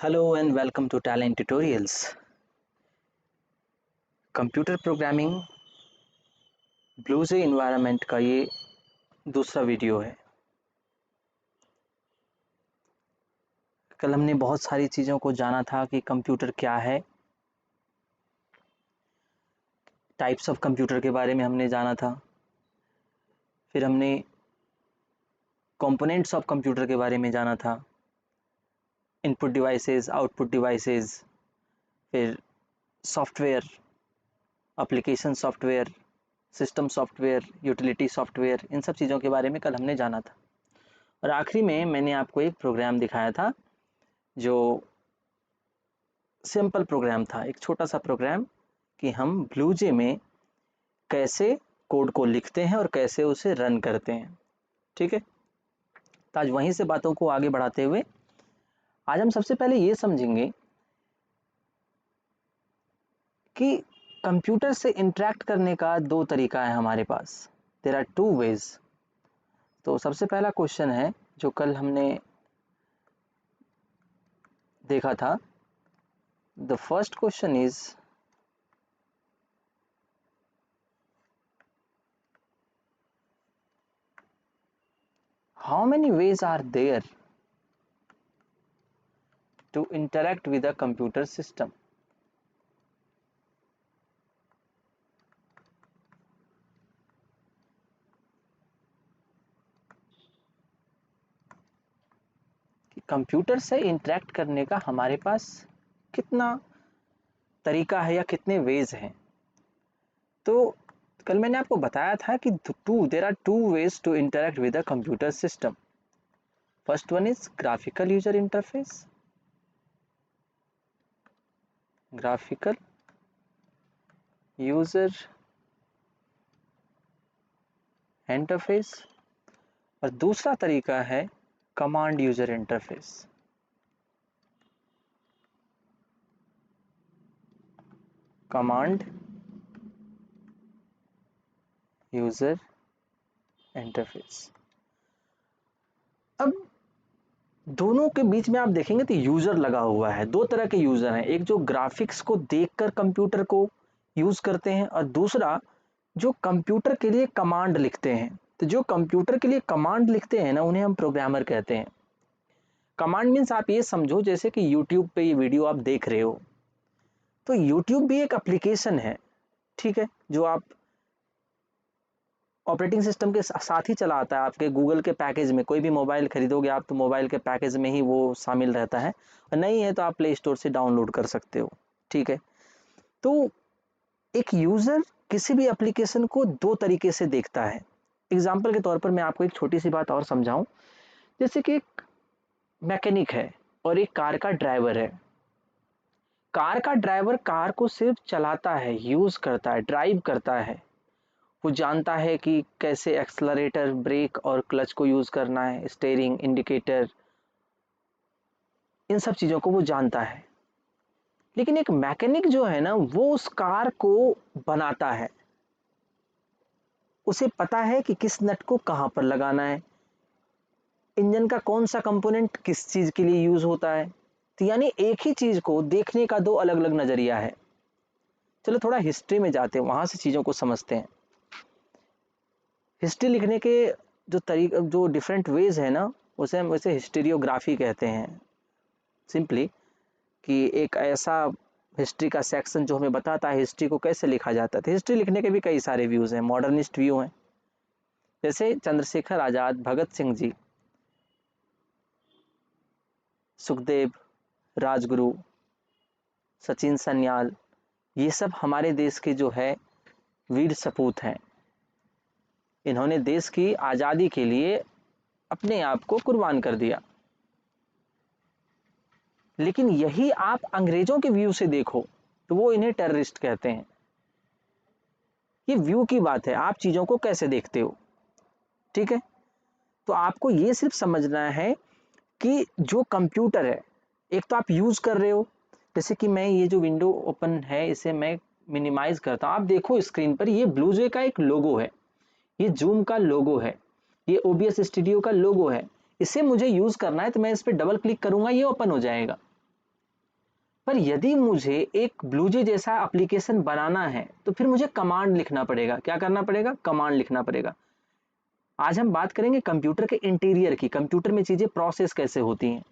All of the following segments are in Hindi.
Hello and welcome to Talent Tutorials. Computer programming BlueJ environment का ये दूसरा वीडियो है। कल हमने बहुत सारी चीज़ों को जाना था कि कंप्यूटर क्या है, टाइप्स ऑफ कंप्यूटर के बारे में हमने जाना था, फिर हमने कंपोनेंट्स ऑफ कंप्यूटर के बारे में जाना था, इनपुट डिवाइसेस, आउटपुट डिवाइसेस, फिर software, application software, system software, utility software, इन सब चीज़ों के बारे में कल हमने जाना था। और आखिरी में मैंने आपको एक प्रोग्राम दिखाया था जो सिंपल प्रोग्राम था, एक छोटा सा प्रोग्राम कि हम ब्लूजे में कैसे कोड को लिखते हैं और कैसे उसे रन करते हैं। ठीक है, तो आज वहीं से बातों को आगे बढ़ाते हुए आज हम सबसे पहले ये समझेंगे कि कंप्यूटर से इंटरेक्ट करने का दो तरीका है हमारे पास। There are two ways. तो सबसे पहला क्वेश्चन है जो कल हमने देखा था। The first question is how many ways are there to interact with a computer system? कि कंप्यूटर से इंटरेक्ट करने का हमारे पास कितना तरीका है या कितने वेज हैं। तो कल मैंने आपको बताया था कि there are two ways to interact with a computer system. First one is graphical user interface, graphical user interface, और दूसरा तरीका है command user interface. Command user interface. अब दोनों के बीच में आप देखेंगे तो यूजर लगा हुआ है। दो तरह के यूजर हैं, एक जो ग्राफिक्स को देखकर कंप्यूटर को यूज करते हैं और दूसरा जो कंप्यूटर के लिए कमांड लिखते हैं। तो जो कंप्यूटर के लिए कमांड लिखते हैं ना, उन्हें हम प्रोग्रामर कहते हैं। कमांड मीन्स आप ये समझो जैसे कि यूट्यूब पे ये वीडियो आप देख रहे हो, तो यूट्यूब भी एक एप्लीकेशन है, ठीक है, जो आप ऑपरेटिंग सिस्टम के साथ ही चला आता है। आपके गूगल के पैकेज में कोई भी मोबाइल खरीदोगे आप तो मोबाइल के पैकेज में ही वो शामिल रहता है, और नहीं है तो आप प्ले स्टोर से डाउनलोड कर सकते हो। ठीक है, तो एक यूजर किसी भी एप्लीकेशन को दो तरीके से देखता है। एग्जाम्पल के तौर पर मैं आपको एक छोटी सी बात और समझाऊं। जैसे कि एक मैकेनिक है और एक कार का ड्राइवर है। कार का ड्राइवर कार को सिर्फ चलाता है, यूज करता है, ड्राइव करता है। वो जानता है कि कैसे एक्सलरेटर, ब्रेक और क्लच को यूज करना है, स्टीयरिंग, इंडिकेटर, इन सब चीजों को वो जानता है। लेकिन एक मैकेनिक जो है ना, वो उस कार को बनाता है। उसे पता है कि किस नट को कहां पर लगाना है, इंजन का कौन सा कंपोनेंट किस चीज के लिए यूज होता है। तो यानी एक ही चीज को देखने का दो अलग अलग नजरिया है। चलो थोड़ा हिस्ट्री में जाते हैं, वहां से चीजों को समझते हैं। हिस्ट्री लिखने के जो डिफरेंट वेज है ना, उसे हम वैसे हिस्टोरियोग्राफी कहते हैं। सिंपली कि एक ऐसा हिस्ट्री का सेक्शन जो हमें बताता है हिस्ट्री को कैसे लिखा जाता है। तो हिस्ट्री लिखने के भी कई सारे व्यूज हैं, मॉडर्निस्ट व्यू हैं, जैसे चंद्रशेखर आजाद, भगत सिंह जी, सुखदेव, राजगुरु, सचिन सन्याल, ये सब हमारे देश के जो है वीर सपूत हैं। इन्होंने देश की आज़ादी के लिए अपने आप को कुर्बान कर दिया। लेकिन यही आप अंग्रेजों के व्यू से देखो तो वो इन्हें टेररिस्ट कहते हैं। ये व्यू की बात है, आप चीज़ों को कैसे देखते हो। ठीक है, तो आपको ये सिर्फ समझना है कि जो कंप्यूटर है, एक तो आप यूज कर रहे हो। जैसे कि मैं ये जो विंडो ओपन है इसे मैं मिनिमाइज करता हूं, आप देखो स्क्रीन पर ये ब्लूजे का एक लोगो है, ये जूम का लोगो है, ये ओबीएस स्टूडियो का लोगो है। इसे मुझे यूज करना है तो मैं इस पर डबल क्लिक करूंगा, ये ओपन हो जाएगा। पर यदि मुझे एक ब्लूजे जैसा एप्लीकेशन बनाना है तो फिर मुझे कमांड लिखना पड़ेगा। क्या करना पड़ेगा? कमांड लिखना पड़ेगा। आज हम बात करेंगे कंप्यूटर के इंटीरियर की, कंप्यूटर में चीजें प्रोसेस कैसे होती हैं।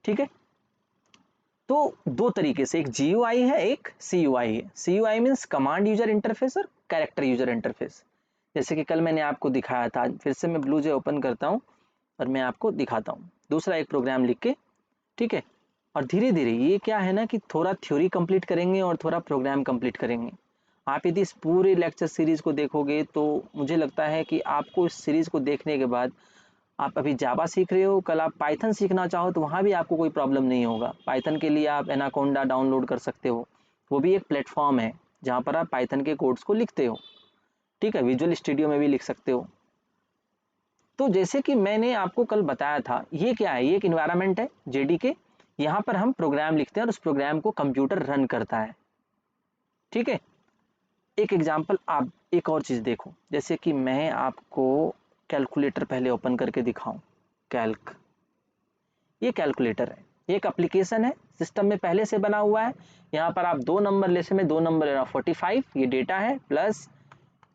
ठीक है, तो दो तरीके से, एक GUI है, एक CUI है। CUI means command user interface और कैरेक्टर यूजर इंटरफेस। जैसे कि कल मैंने आपको दिखाया था, फिर से मैं ब्लूजे ओपन करता हूं और मैं आपको दिखाता हूं दूसरा एक प्रोग्राम लिख के। ठीक है, और धीरे धीरे ये क्या है ना कि थोड़ा थ्योरी कंप्लीट करेंगे और थोड़ा प्रोग्राम कंप्लीट करेंगे। आप यदि इस पूरे लेक्चर सीरीज को देखोगे तो मुझे लगता है कि आपको इस सीरीज को देखने के बाद, आप अभी जावा सीख रहे हो, कल आप पाइथन सीखना चाहो तो वहाँ भी आपको कोई प्रॉब्लम नहीं होगा। पाइथन के लिए आप एनाकोंडा डाउनलोड कर सकते हो, वो भी एक प्लेटफॉर्म है जहाँ पर आप पाइथन के कोड्स को लिखते हो। ठीक है, विजुअल स्टूडियो में भी लिख सकते हो। तो जैसे कि मैंने आपको कल बताया था, ये क्या है? ये एक इन्वायरमेंट है JDK, यहाँ पर हम प्रोग्राम लिखते हैं और उस प्रोग्राम को कंप्यूटर रन करता है। ठीक है, एक एग्जांपल, आप एक और चीज़ देखो, जैसे कि मैं आपको कैलकुलेटर पहले ओपन करके दिखाऊं। कैल्क, ये कैलकुलेटर है, ये एक एप्लीकेशन है, सिस्टम में पहले से बना हुआ है। यहाँ पर आप दो नंबर ले, में दो नंबर ले रहा हूँ, 45 ये डेटा है, प्लस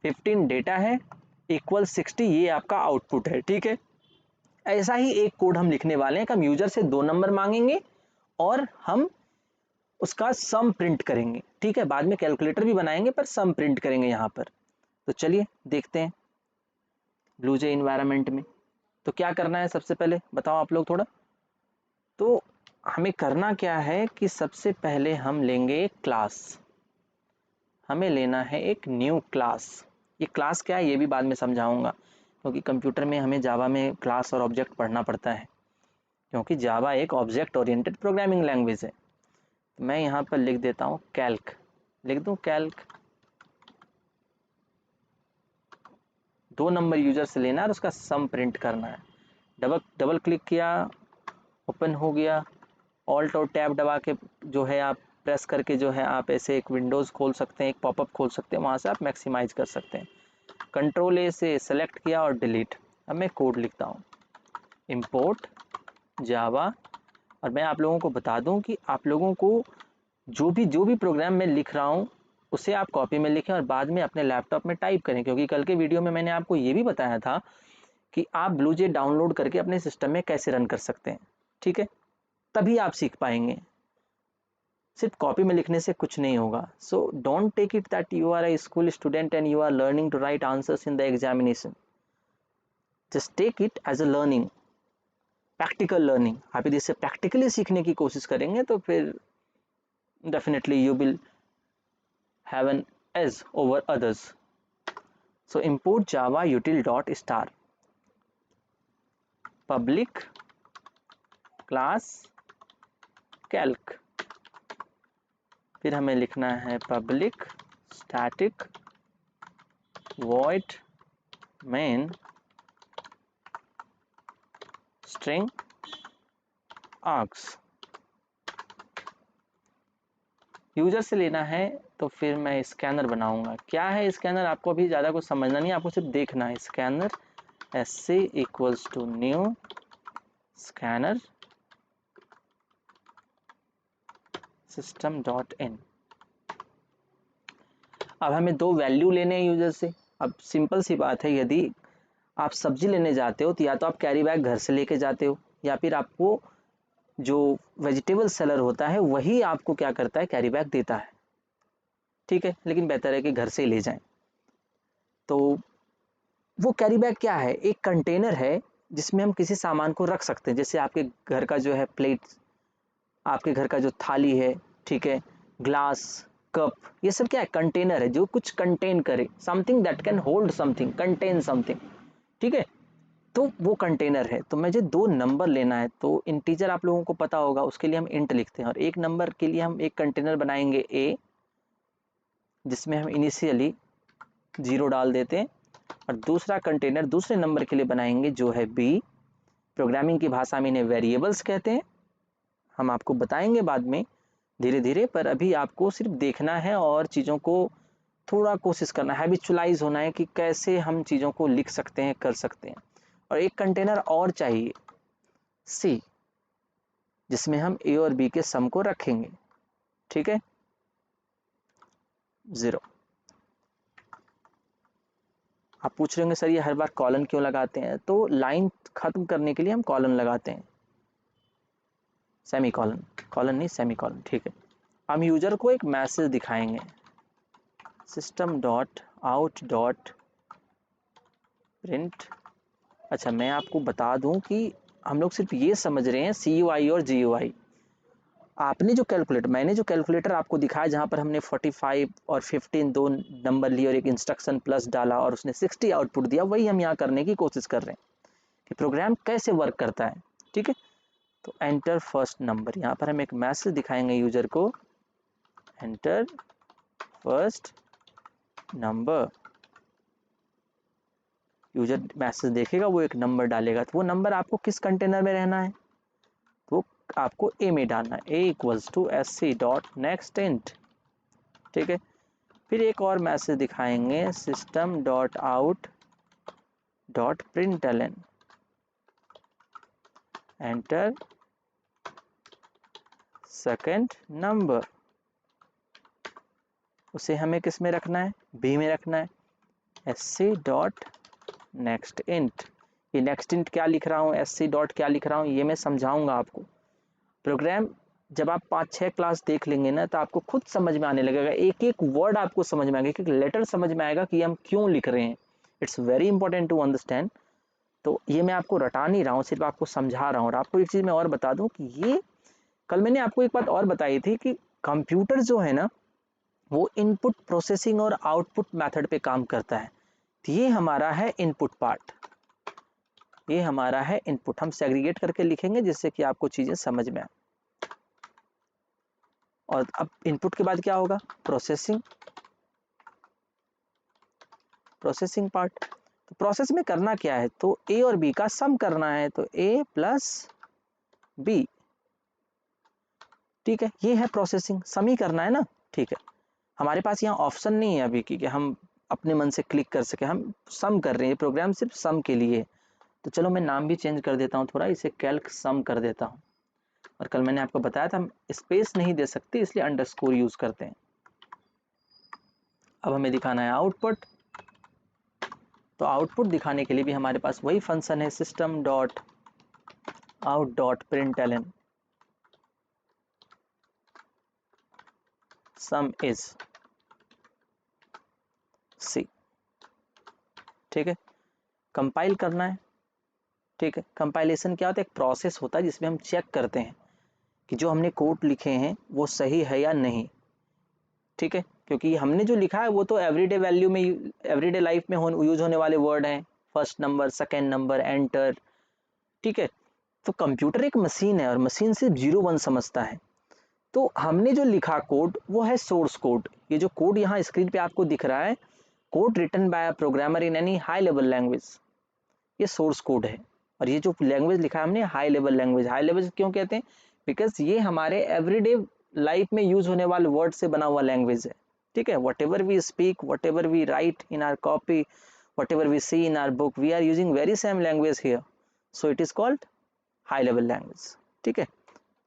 15 डेटा है, इक्वल 60 ये आपका आउटपुट है। ठीक है, ऐसा ही एक कोड हम लिखने वाले हैं कि हम यूजर से दो नंबर मांगेंगे और हम उसका सम प्रिंट करेंगे। ठीक है, बाद में कैलकुलेटर भी बनाएंगे पर सम प्रिंट करेंगे यहाँ पर। तो चलिए देखते हैं ब्लूजे इन्वायरमेंट में। तो क्या करना है सबसे पहले बताओ आप लोग थोड़ा। तो हमें करना क्या है कि सबसे पहले हम लेंगे एक क्लास, हमें लेना है एक न्यू क्लास। ये क्लास क्या है ये भी बाद में समझाऊंगा, क्योंकि कंप्यूटर में हमें जावा में क्लास और ऑब्जेक्ट पढ़ना पड़ता है, क्योंकि जावा एक ऑब्जेक्ट ओरिएंटेड प्रोग्रामिंग लैंग्वेज है। तो मैं यहाँ पर लिख देता हूँ कैल्क, लिख दूँ कैल्क। दो नंबर यूजर से लेना है और उसका सम प्रिंट करना है। डबल क्लिक किया, ओपन हो गया। ऑल्ट और टैब दबा के जो है आप प्रेस करके जो है आप ऐसे एक विंडोज़ खोल सकते हैं, एक पॉपअप खोल सकते हैं, वहाँ से आप मैक्सिमाइज कर सकते हैं। कंट्रोल A से सेलेक्ट किया और डिलीट। अब मैं कोड लिखता हूँ, इम्पोर्ट जावा। और मैं आप लोगों को बता दूं कि आप लोगों को जो भी प्रोग्राम मैं लिख रहा हूँ उसे आप कॉपी में लिखें और बाद में अपने लैपटॉप में टाइप करें, क्योंकि कल के वीडियो में मैंने आपको ये भी बताया था कि आप ब्लूजे डाउनलोड करके अपने सिस्टम में कैसे रन कर सकते हैं। ठीक है, तभी आप सीख पाएंगे, सिर्फ कॉपी में लिखने से कुछ नहीं होगा। So don't take it that you are a school student and you are learning to write answers in the examination. Just take it as a learning, practical learning. आप यदि इसे प्रैक्टिकली सीखने की कोशिश करेंगे तो फिर definitely you will have an edge over others. So import Java util dot star public class calc. फिर हमें लिखना है public static void main string args. User से लेना है तो फिर मैं स्कैनर बनाऊंगा। क्या है स्कैनर? आपको अभी ज़्यादा कुछ समझना नहीं, आपको सिर्फ देखना है। Scanner SC equals to new scanner system dot in. अब हमें दो वैल्यू लेने हैं यूजर से। अब सिंपल सी बात है, यदि आप सब्जी लेने जाते हो तो या तो आप कैरी बैग घर से लेके जाते हो, या फिर आपको जो वेजिटेबल सेलर होता है वही आपको क्या करता है, कैरी बैग देता है। ठीक है, लेकिन बेहतर है कि घर से ही ले जाएं। तो वो कैरी बैग क्या है? एक कंटेनर है जिसमें हम किसी सामान को रख सकते हैं, जैसे आपके घर का जो है प्लेट, आपके घर का जो थाली है, ठीक है, ग्लास, कप, ये सब क्या है? कंटेनर है जो कुछ कंटेन करे, something that can hold something, contain something. ठीक है, तो वो कंटेनर है। तो मुझे दो नंबर लेना है, तो इंटीजर आप लोगों को पता होगा, उसके लिए हम इंट लिखते हैं, और एक नंबर के लिए हम एक कंटेनर बनाएंगे A, जिसमें हम इनिशियली 0 डाल देते हैं, और दूसरा कंटेनर दूसरे नंबर के लिए बनाएंगे जो है B। प्रोग्रामिंग की भाषा में इन्हें वेरिएबल्स कहते हैं, हम आपको बताएंगे बाद में धीरे धीरे, पर अभी आपको सिर्फ देखना है और चीज़ों को थोड़ा कोशिश करना है, हैबिचुअलाइज होना है कि कैसे हम चीज़ों को लिख सकते हैं, कर सकते हैं। और एक कंटेनर और चाहिए C, जिसमें हम A और B के सम को रखेंगे। ठीक है, 0। आप पूछ रहे होंगे सर ये हर बार कॉलन क्यों लगाते हैं, तो लाइन खत्म करने के लिए हम कॉलन लगाते हैं, सेमी कॉलन, कॉलन नहीं सेमी कॉलन, ठीक है। हम यूजर को एक मैसेज दिखाएंगे, system dot out dot print. अच्छा मैं आपको बता दूं कि हम लोग सिर्फ ये समझ रहे हैं CUI और GUI। आपने जो कैलकुलेटर, मैंने जो कैलकुलेटर आपको दिखाया जहां पर हमने 45 और 15 दो नंबर लिए और एक इंस्ट्रक्शन प्लस डाला और उसने 60 आउटपुट दिया, वही हम यहाँ करने की कोशिश कर रहे हैं कि प्रोग्राम कैसे वर्क करता है, ठीक है। तो एंटर फर्स्ट नंबर, यहाँ पर हम एक मैसेज दिखाएंगे यूजर को, enter first number. User message देखेगा, वो एक नंबर डालेगा, तो वो नंबर आपको किस कंटेनर में रहना है, तो आपको ए में डालना है, a equals to sc dot next int, ठीक है। फिर एक और मैसेज दिखाएंगे, system dot out dot println, enter second number. उसे हमें किस में रखना है, बी में रखना है, sc डॉट नेक्स्ट इंट। ये नेक्स्ट इंट क्या लिख रहा हूँ, sc डॉट क्या लिख रहा हूँ, ये मैं समझाऊंगा आपको। प्रोग्राम जब आप 5-6 क्लास देख लेंगे ना, तो आपको खुद समझ में आने लगेगा, एक एक वर्ड आपको समझ में आएगा, एक एक लेटर समझ में आएगा कि हम क्यों लिख रहे हैं। It's very important to understand. तो ये मैं आपको रटा नहीं रहा हूँ, सिर्फ आपको समझा रहा हूँ। और आपको एक चीज़ मैं और बता दूँ कि ये कल मैंने आपको एक बात और बताई थी कि कंप्यूटर जो है ना, वो इनपुट प्रोसेसिंग और आउटपुट मेथड पे काम करता है। तो ये हमारा है इनपुट पार्ट, ये हमारा है इनपुट। हम सेग्रीगेट करके लिखेंगे जिससे कि आपको चीज़ें समझ में आए। और अब इनपुट के बाद क्या होगा, प्रोसेसिंग, प्रोसेसिंग पार्ट। तो प्रोसेस में करना क्या है, तो ए और बी का सम करना है, तो ए प्लस बी, ठीक है। ये है प्रोसेसिंग, सम ही करना है ना, ठीक है। हमारे पास यहाँ ऑप्शन नहीं है अभी कि हम अपने मन से क्लिक कर सके, हम सम कर रहे हैं, प्रोग्राम सिर्फ सम के लिए। तो चलो मैं नाम भी चेंज कर देता हूँ थोड़ा, इसे कैल्क सम कर देता हूँ। और कल मैंने आपको बताया था हम स्पेस नहीं दे सकते, इसलिए अंडरस्कोर यूज करते हैं। अब हमें दिखाना है आउटपुट, तो आउटपुट दिखाने के लिए भी हमारे पास वही फंक्शन है, system dot out dot println sum is c, ठीक है। कंपाइल करना है, ठीक है। कंपाइलेशन क्या होता है, एक प्रोसेस होता है जिसमें हम चेक करते हैं कि जो हमने कोड लिखे हैं वो सही है या नहीं, ठीक है। क्योंकि हमने जो लिखा है वो तो एवरीडे वैल्यू में, एवरीडे लाइफ में यूज होने वाले वर्ड हैं, first number, second number, enter, ठीक है। तो कंप्यूटर एक मशीन है और मशीन सिर्फ 0-1 समझता है। तो हमने जो लिखा कोड वो है सोर्स कोड। ये जो कोड यहाँ स्क्रीन पे आपको दिख रहा है, code written by a programmer in any high level language, ये सोर्स कोड है। और ये जो लैंग्वेज लिखा है हमने, high level language. High level क्यों कहते हैं, बिकॉज ये हमारे एवरीडे लाइफ में यूज होने वाले वर्ड से बना हुआ लैंग्वेज है, ठीक है। Whatever we speak, whatever we write in our copy, whatever we see in our book, we are using very same language here, so it is called high level language, ठीक है।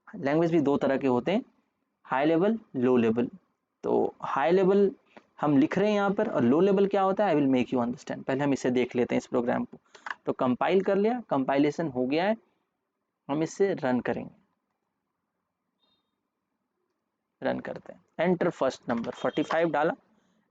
लैंग्वेज भी दो तरह के होते हैं, हाई लेवल, लो लेवल। तो हाई लेवल हम लिख रहे हैं यहाँ पर, और लो लेवल क्या होता है, I will make you understand. पहले हम इसे देख लेते हैं इस प्रोग्राम को। तो कंपाइल कर लिया, कंपाइलेशन हो गया है, हम इसे रन करेंगे, रन करते हैं। एंटर फर्स्ट नंबर 45 डाला,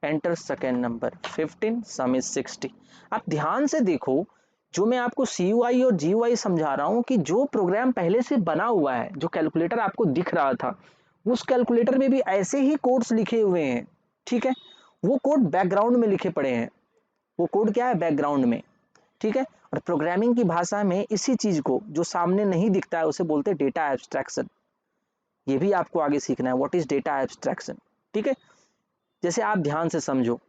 enter second number 15, some is 60। आप ध्यान से देखो, जो मैं आपको CUI और GUI समझा रहा हूं कि जो प्रोग्राम पहले से बना हुआ है, जो कैलकुलेटर आपको दिख रहा था, उस कैलकुलेटर में भी ऐसे ही कोड्स लिखे हुए हैं, ठीक है। वो कोड बैकग्राउंड में लिखे पड़े हैं, वो कोड क्या है, बैकग्राउंड में, ठीक है। और प्रोग्रामिंग की भाषा में इसी चीज को जो सामने नहीं दिखता है उसे बोलते हैं डेटा एब्स्ट्रैक्शन। ये भी आपको आगे सीखना है, व्हाट इज डेटा एब्स्ट्रैक्शन, ठीक है। जैसे आप ध्यान से समझो,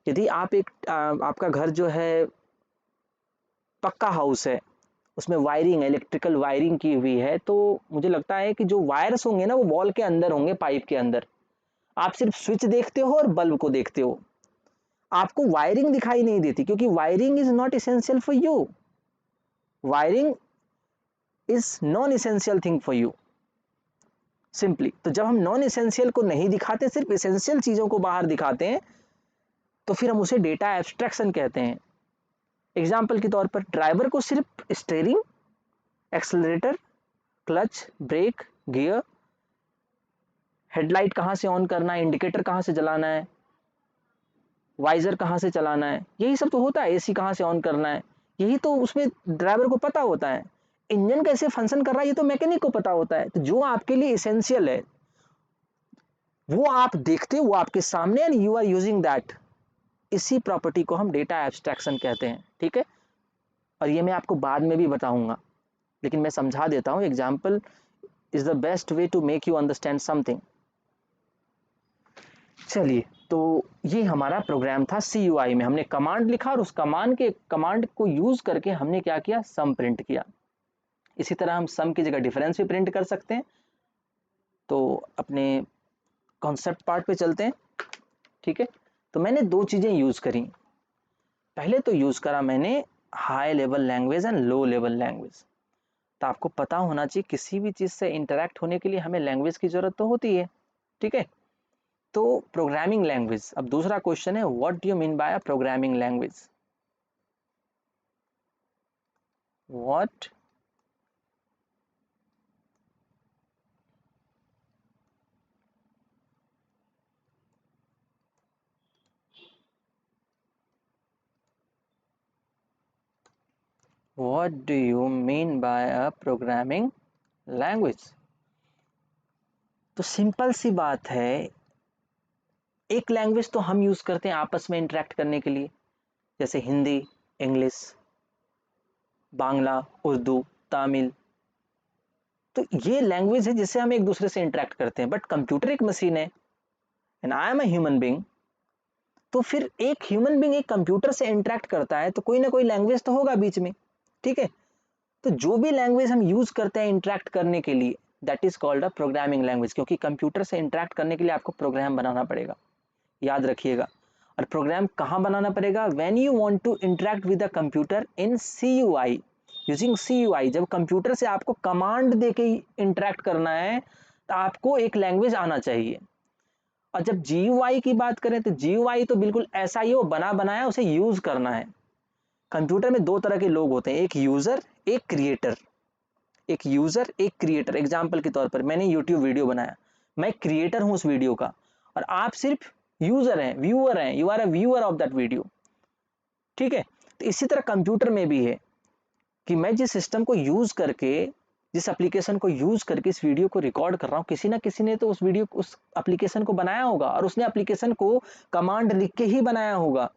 यदि आप आपका घर जो है पक्का हाउस है, उसमें वायरिंग, इलेक्ट्रिकल वायरिंग की हुई है, तो मुझे लगता है कि जो वायर्स होंगे ना वो वॉल के अंदर होंगे, पाइप के अंदर। आप सिर्फ स्विच देखते हो और बल्ब को देखते हो, आपको वायरिंग दिखाई नहीं देती, क्योंकि wiring is not essential for you, wiring is non essential thing for you. Simply. तो जब हम नॉन एसेंशियल को नहीं दिखाते, सिर्फ एसेंशियल चीजों को बाहर दिखाते हैं, तो फिर हम उसे डेटा एब्स्ट्रैक्शन कहते हैं। एग्जाम्पल के तौर पर ड्राइवर को सिर्फ steering, accelerator, clutch, brake, gear, headlight कहाँ से ऑन करना है, इंडिकेटर कहाँ से जलाना है, वाइजर कहाँ से चलाना है, यही सब तो होता है। एसी कहाँ से ऑन करना है, यही तो उसमें ड्राइवर को पता होता है। इंजन कैसे फंक्शन कर रहा है ये तो मैकेनिक को पता होता है। तो जो आपके लिए इसेंशियल है वो आप देखते हो, वो आपके सामने, and you are using that. इसी प्रॉपर्टी को हम डेटा एब्स्ट्रैक्शन कहते हैं, ठीक है। और ये मैं आपको बाद में भी बताऊंगा, लेकिन मैं समझा देता हूं। Example is the best way to make you understand something. चलिए, तो ये हमारा प्रोग्राम था CUI में। हमने कमांड लिखा और उस कमांड को यूज करके हमने क्या किया, सम प्रिंट किया। इसी तरह हम सम की जगह डिफरेंस भी प्रिंट कर सकते हैं। तो अपने कॉन्सेप्ट पार्ट पे चलते हैं, ठीक है। तो मैंने दो चीजें यूज करी। पहले तो यूज करा मैंने high level language and low level language. तो आपको पता होना चाहिए किसी भी चीज से इंटरेक्ट होने के लिए हमें लैंग्वेज की जरूरत तो होती है, ठीक है। तो प्रोग्रामिंग लैंग्वेज। अब दूसरा क्वेश्चन है, what do you mean by a programming language? What what do you mean by a programming language? तो सिंपल सी बात है, एक लैंग्वेज तो हम यूज करते हैं आपस में इंटरेक्ट करने के लिए, जैसे हिंदी, इंग्लिश, बांग्ला, उर्दू, तमिल। तो ये लैंग्वेज है जिससे हम एक दूसरे से इंटरेक्ट करते हैं। बट कंप्यूटर एक मशीन है and I am a human being. तो फिर एक ह्यूमन बीइंग एक कंप्यूटर से इंटरेक्ट करता है तो कोई ना कोई लैंग्वेज तो होगा बीच में, ठीक है। तो जो भी लैंग्वेज हम यूज करते हैं इंटरेक्ट करने के लिए, that is called a programming language. क्योंकि कंप्यूटर से इंटरेक्ट करने के लिए आपको प्रोग्राम बनाना पड़ेगा, याद रखिएगा। और प्रोग्राम कहाँ बनाना पड़ेगा? When you want to interact with the computer in CUI, using CUI। जब कंप्यूटर से आपको कमांड देके इंटरेक्ट करना है तो आपको एक लैंग्वेज आना चाहिए। और जब GUI की बात करें तो GUI तो बिल्कुल ऐसा ही हो, बना बनाया, उसे यूज करना है। कंप्यूटर में दो तरह के लोग होते हैं, एक यूजर, एक क्रिएटर। एक यूजर, एक क्रिएटर। एग्जाम्पल के तौर पर मैंने यूट्यूब वीडियो बनाया, मैं क्रिएटर हूं उस वीडियो का, और आप सिर्फ यूजर हैं, व्यूअर हैं। You are a viewer of that video, ठीक है। तो इसी तरह कंप्यूटर में भी है कि मैं जिस सिस्टम को यूज करके, जिस एप्लीकेशन को यूज करके इस वीडियो को रिकॉर्ड कर रहा हूं, किसी ना किसी ने तो उस वीडियो, उस एप्लीकेशन को बनाया होगा, और उसने एप्लीकेशन को कमांड लिख के ही बनाया होगा,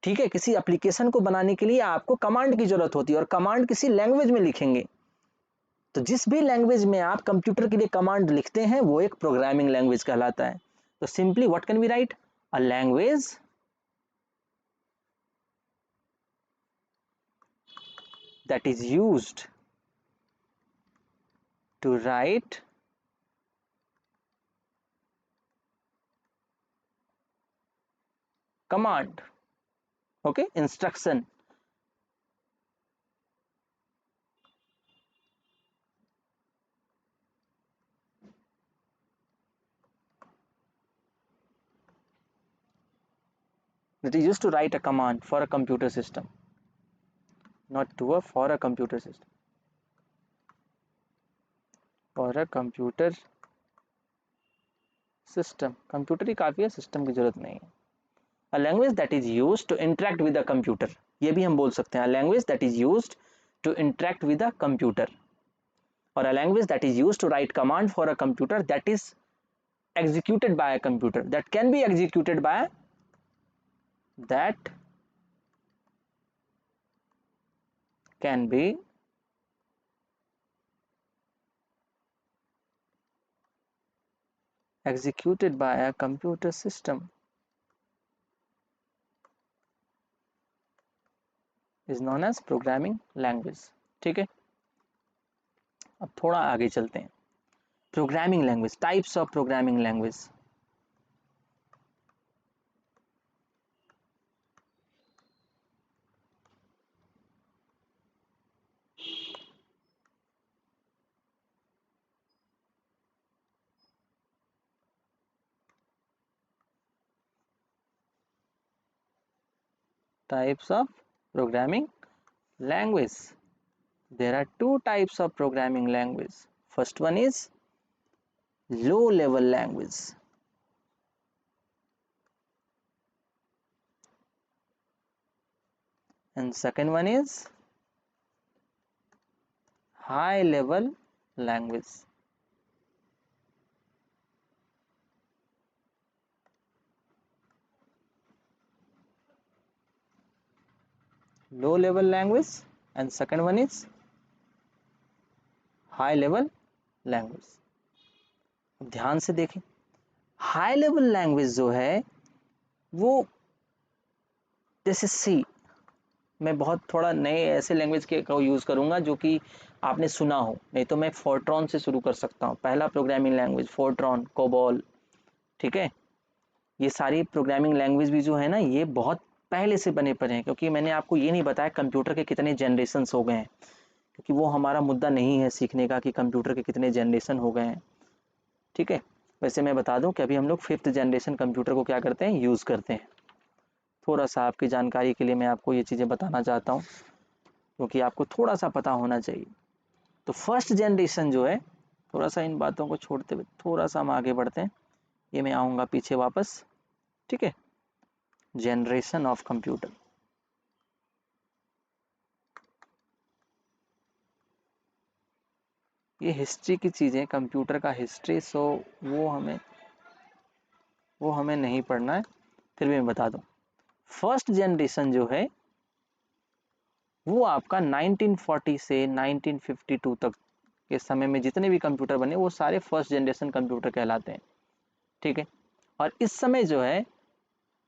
ठीक है। किसी एप्लीकेशन को बनाने के लिए आपको कमांड की जरूरत होती है, और कमांड किसी लैंग्वेज में लिखेंगे। तो जिस भी लैंग्वेज में आप कंप्यूटर के लिए कमांड लिखते हैं वो एक प्रोग्रामिंग लैंग्वेज कहलाता है। तो simply what can we write? A language that is used to write command, okay, instruction. That is used to write a command for a computer system, not to a for a computer system, for a computer system. Computer ही काफी है, सिस्टम की जरूरत नहीं है। A language that is used to interact with a computer, ये भी हम बोल सकते हैं, a language that is used to interact with a computer, or a language that is used to write command for a computer, that is executed by a computer, that can be executed by, that can be executed by a computer system is known as programming language, ठीक है। अब थोड़ा आगे चलते हैं। Programming language, types of programming language. types of programming language. There are two types of programming language. First one is low level language. And second one is high level language. Low level language and second one is high level language. ध्यान से देखें, हाई लेवल लैंग्वेज जो है वो जैसे सी, मैं बहुत थोड़ा नए ऐसे लैंग्वेज के को यूज़ करूंगा जो कि आपने सुना हो, नहीं तो मैं फोर्ट्रॉन से शुरू कर सकता हूँ. पहला प्रोग्रामिंग लैंग्वेज फोर्ट्रॉन, कोबॉल, ठीक है. ये सारी प्रोग्रामिंग लैंग्वेज भी जो है ना ये बहुत पहले से बने पड़े हैं, क्योंकि मैंने आपको ये नहीं बताया कंप्यूटर के कितने जनरेशन्स हो गए हैं, क्योंकि वो हमारा मुद्दा नहीं है सीखने का कि कंप्यूटर के कितने जनरेशन हो गए हैं. ठीक है. वैसे मैं बता दूं कि अभी हम लोग 5th जनरेशन कंप्यूटर को क्या करते हैं, यूज़ करते हैं. थोड़ा सा आपकी जानकारी के लिए मैं आपको ये चीज़ें बताना चाहता हूँ, क्योंकि आपको थोड़ा सा पता होना चाहिए. तो फर्स्ट जनरेशन जो है, थोड़ा सा इन बातों को छोड़ते हुए थोड़ा सा हम आगे बढ़ते हैं, ये मैं आऊँगा पीछे वापस. ठीक है. Generation of computer. ये हिस्ट्री की चीज़ें, कंप्यूटर का हिस्ट्री, सो वो हमें नहीं पढ़ना है, फिर भी मैं बता दूं. फर्स्ट जनरेशन जो है वो आपका 1940 से 1952 तक के समय में जितने भी कंप्यूटर बने वो सारे फर्स्ट जनरेशन कंप्यूटर कहलाते हैं. ठीक है. और इस समय जो है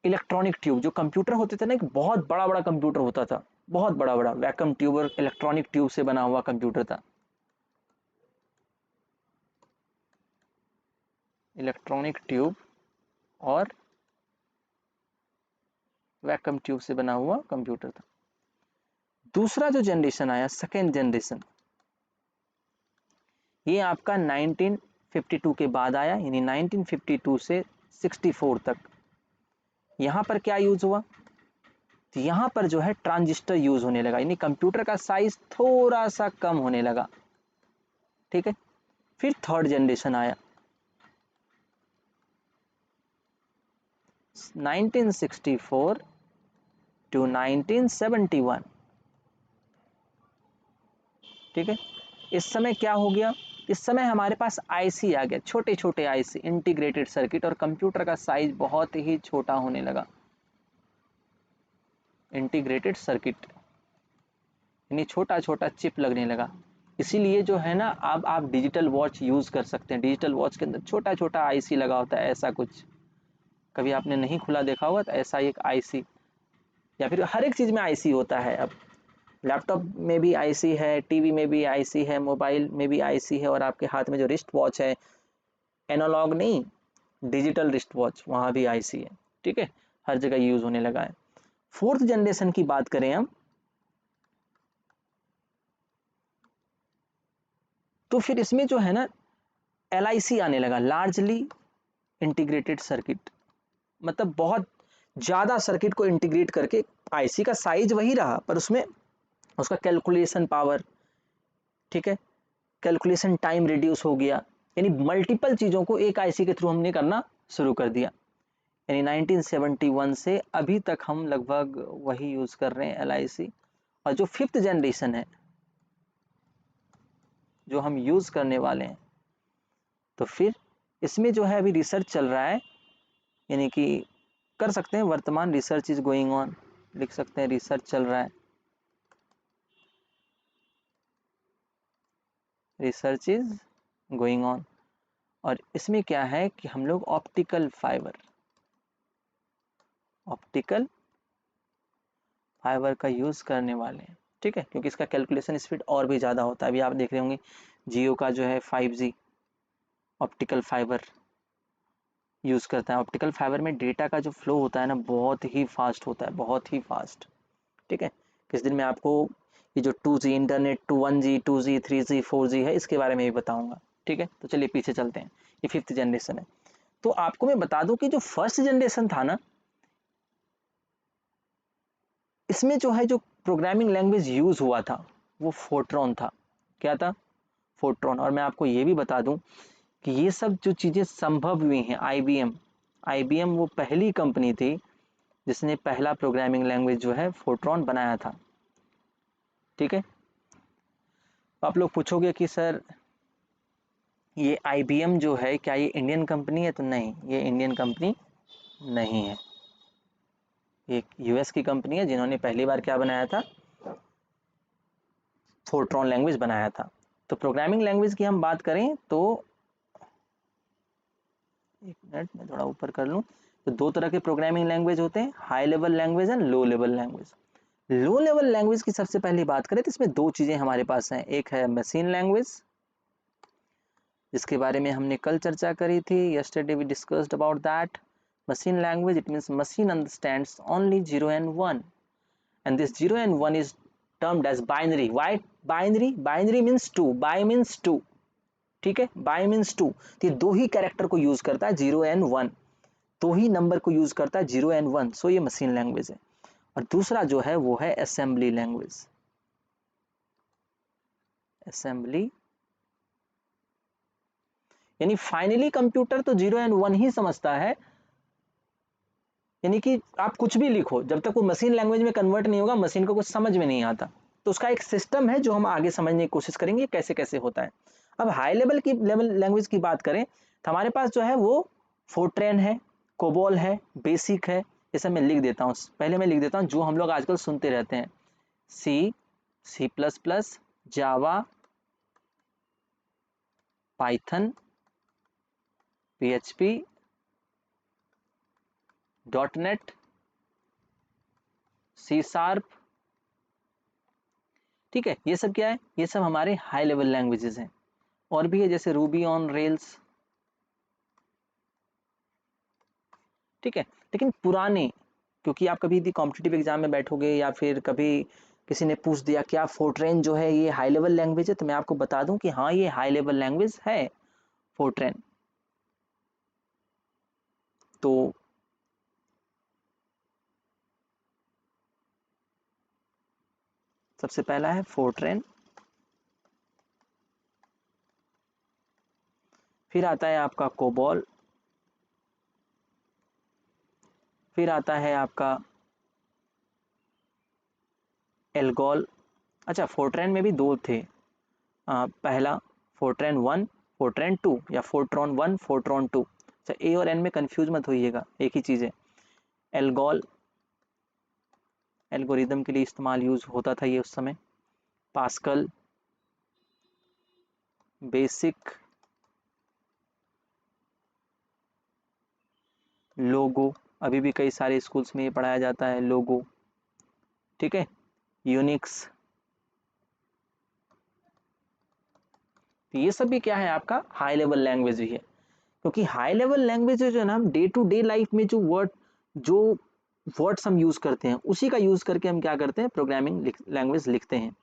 इलेक्ट्रॉनिक ट्यूब जो कंप्यूटर होते थे ना, एक बहुत बड़ा बड़ा कंप्यूटर होता था, बहुत बड़ा बड़ा वैक्यूम ट्यूब और इलेक्ट्रॉनिक ट्यूब से बना हुआ कंप्यूटर था. इलेक्ट्रॉनिक ट्यूब और वैक्यूम ट्यूब से बना हुआ कंप्यूटर था. दूसरा जो जनरेशन आया, सेकेंड जनरेशन, ये आपका 1952 के बाद आया, यानी 1952 से 64 तक. यहां पर क्या यूज हुआ, तो यहां पर जो है ट्रांजिस्टर यूज होने लगा, यानी कंप्यूटर का साइज थोड़ा सा कम होने लगा. ठीक है. फिर थर्ड जनरेशन आया 1964 टू 1971. ठीक है. इस समय क्या हो गया, इस समय हमारे पास आईसी आ गया, छोटे छोटे आईसी, इंटीग्रेटेड सर्किट, और कंप्यूटर का साइज बहुत ही छोटा होने लगा. इंटीग्रेटेड सर्किट यानी छोटा छोटा चिप लगने लगा. इसीलिए जो है ना, अब आप डिजिटल वॉच यूज कर सकते हैं. डिजिटल वॉच के अंदर छोटा छोटा आईसी लगा होता है, ऐसा कुछ कभी आपने नहीं खुला देखा होगा, तो ऐसा एक आईसी, या फिर हर एक चीज में आईसी होता है. अब लैपटॉप में भी आईसी है, टीवी में भी आईसी है, मोबाइल में भी आईसी है, और आपके हाथ में जो रिस्ट वॉच है, एनालॉग नहीं डिजिटल रिस्ट वॉच, वहां भी आईसी है. ठीक है. हर जगह यूज होने लगा है. फोर्थ जनरेशन की बात करें हम, तो फिर इसमें जो है ना एलआईसी आने लगा, लार्जली इंटीग्रेटेड सर्किट. मतलब बहुत ज्यादा सर्किट को इंटीग्रेट करके, आईसी का साइज वही रहा पर उसमें उसका कैलकुलेशन पावर, ठीक है, कैलकुलेशन टाइम रिड्यूस हो गया. यानी मल्टीपल चीजों को एक आईसी के थ्रू हमने करना शुरू कर दिया. यानी 1971 से अभी तक हम लगभग वही यूज कर रहे हैं, एलआईसी. और जो 5th जनरेशन है जो हम यूज करने वाले हैं, तो फिर इसमें जो है अभी रिसर्च चल रहा है, यानी कि कर सकते हैं वर्तमान, रिसर्च इज गोइंग ऑन, लिख सकते हैं रिसर्च चल रहा है, रिसर्च इज गोइंग ऑन. और इसमें क्या है कि हम लोग ऑप्टिकल फाइबर का यूज करने वाले हैं. ठीक है. क्योंकि इसका कैलकुलेशन स्पीड और भी ज्यादा होता है. अभी आप देख रहे होंगे जियो का जो है 5G ऑप्टिकल फाइबर यूज करता है. ऑप्टिकल फाइबर में डेटा का जो फ्लो होता है ना, बहुत ही फास्ट होता है, बहुत ही फास्ट. ठीक है. किस दिन मैं आपको ये जो 2G internet, 1G 2G 3G 4G है, इसके बारे में भी बताऊंगा. ठीक है. तो चलिए पीछे चलते हैं. ये 5th जनरेशन है. तो आपको मैं बता दूं कि जो फर्स्ट जनरेशन था ना, इसमें जो है जो प्रोग्रामिंग लैंग्वेज यूज हुआ था वो फोर्ट्रॉन था। क्या था? फोर्ट्रॉन। और मैं आपको ये भी बता दूं कि ये सब जो चीजें संभव हुई हैं, आईबीएम वो पहली कंपनी थी जिसने पहला प्रोग्रामिंग लैंग्वेज जो है फोर्ट्रॉन बनाया था। ठीक है। तो आप लोग पूछोगे कि सर ये आईबीएम जो है क्या ये इंडियन कंपनी है? तो नहीं, ये इंडियन कंपनी नहीं है, ये यूएस की कंपनी है जिन्होंने पहली बार क्या बनाया था? फोर्ट्रॉन लैंग्वेज बनाया था। तो प्रोग्रामिंग लैंग्वेज की हम बात करें तो एक मिनट मैं थोड़ा ऊपर कर लूं। तो दो तरह के प्रोग्रामिंग लैंग्वेज होते हैं, high level language and low level language. Low level language की सबसे पहली बात करें तो इसमें दो चीजें हमारे पास हैं। एक है मशीन लैंग्वेज, जिसके बारे में हमने कल चर्चा करी थी, yesterday we discussed about that. Machine language, it means machine understands only 0 and 1, and this 0 and 1 is termed as binary. Why binary? Binary means 2, by means 2। ठीक है, by means 2। तो ये दो ही कैरेक्टर को यूज करता है, 0 and 1, दो ही नंबर को यूज करता है, 0 and 1। सो ये मशीन लैंग्वेज है। और दूसरा जो है वो है असेंबली लैंग्वेज। असेंबली यानी फाइनली कंप्यूटर तो 0 एंड 1 ही समझता है, यानी कि आप कुछ भी लिखो, जब तक वो मशीन लैंग्वेज में कन्वर्ट नहीं होगा मशीन को कुछ समझ में नहीं आता। तो उसका एक सिस्टम है जो हम आगे समझने की कोशिश करेंगे कैसे कैसे होता है। अब हाई लेवल की लैंग्वेज की बात करें तो हमारे पास जो है वो फोर्ट्रेन है, कोबोल है, बेसिक है। ये सब मैं लिख देता हूँ, पहले मैं लिख देता हूँ जो हम लोग आजकल सुनते रहते हैं, C, C plus plus, Java, Python, PHP, dot net, C sharp. ठीक है, ये सब क्या है? ये सब हमारे हाई लेवल लैंग्वेजेस हैं। और भी है जैसे रूबी ऑन रेल्स। ठीक है, लेकिन पुराने, क्योंकि आप कभी भी कॉम्पिटिटिव एग्जाम में बैठोगे या फिर कभी किसी ने पूछ दिया क्या फोर्ट्रेन जो है ये हाई लेवल लैंग्वेज है, तो मैं आपको बता दूं कि हाँ ये हाई लेवल लैंग्वेज है फोर्ट्रेन। तो सबसे पहला है फोर्ट्रेन, फिर आता है आपका कोबॉल, फिर आता है आपका एल्गोल। अच्छा, फोर्ट्रेन में भी दो थे, पहला फोर्ट्रेन 1, फोर्ट्रेन 2, या फोर्ट्रॉन 1, फोर्ट्रॉन 2। अच्छा, ए और एन में कंफ्यूज मत होइएगा, एक ही चीज़ है। एल्गोल एल्गोरिदम के लिए इस्तेमाल यूज होता था ये उस समय। पास्कल, बेसिक, लोगो, अभी भी कई सारे स्कूल्स में ये पढ़ाया जाता है, लोगो। ठीक है, यूनिक्स। तो ये सब भी क्या है? आपका हाई लेवल लैंग्वेज ही है। क्योंकि हाई लेवल लैंग्वेज जो है ना, हम डे टू डे लाइफ में जो वर्ड्स हम यूज करते हैं उसी का यूज करके हम क्या करते हैं? प्रोग्रामिंग लैंग्वेज लिखते हैं।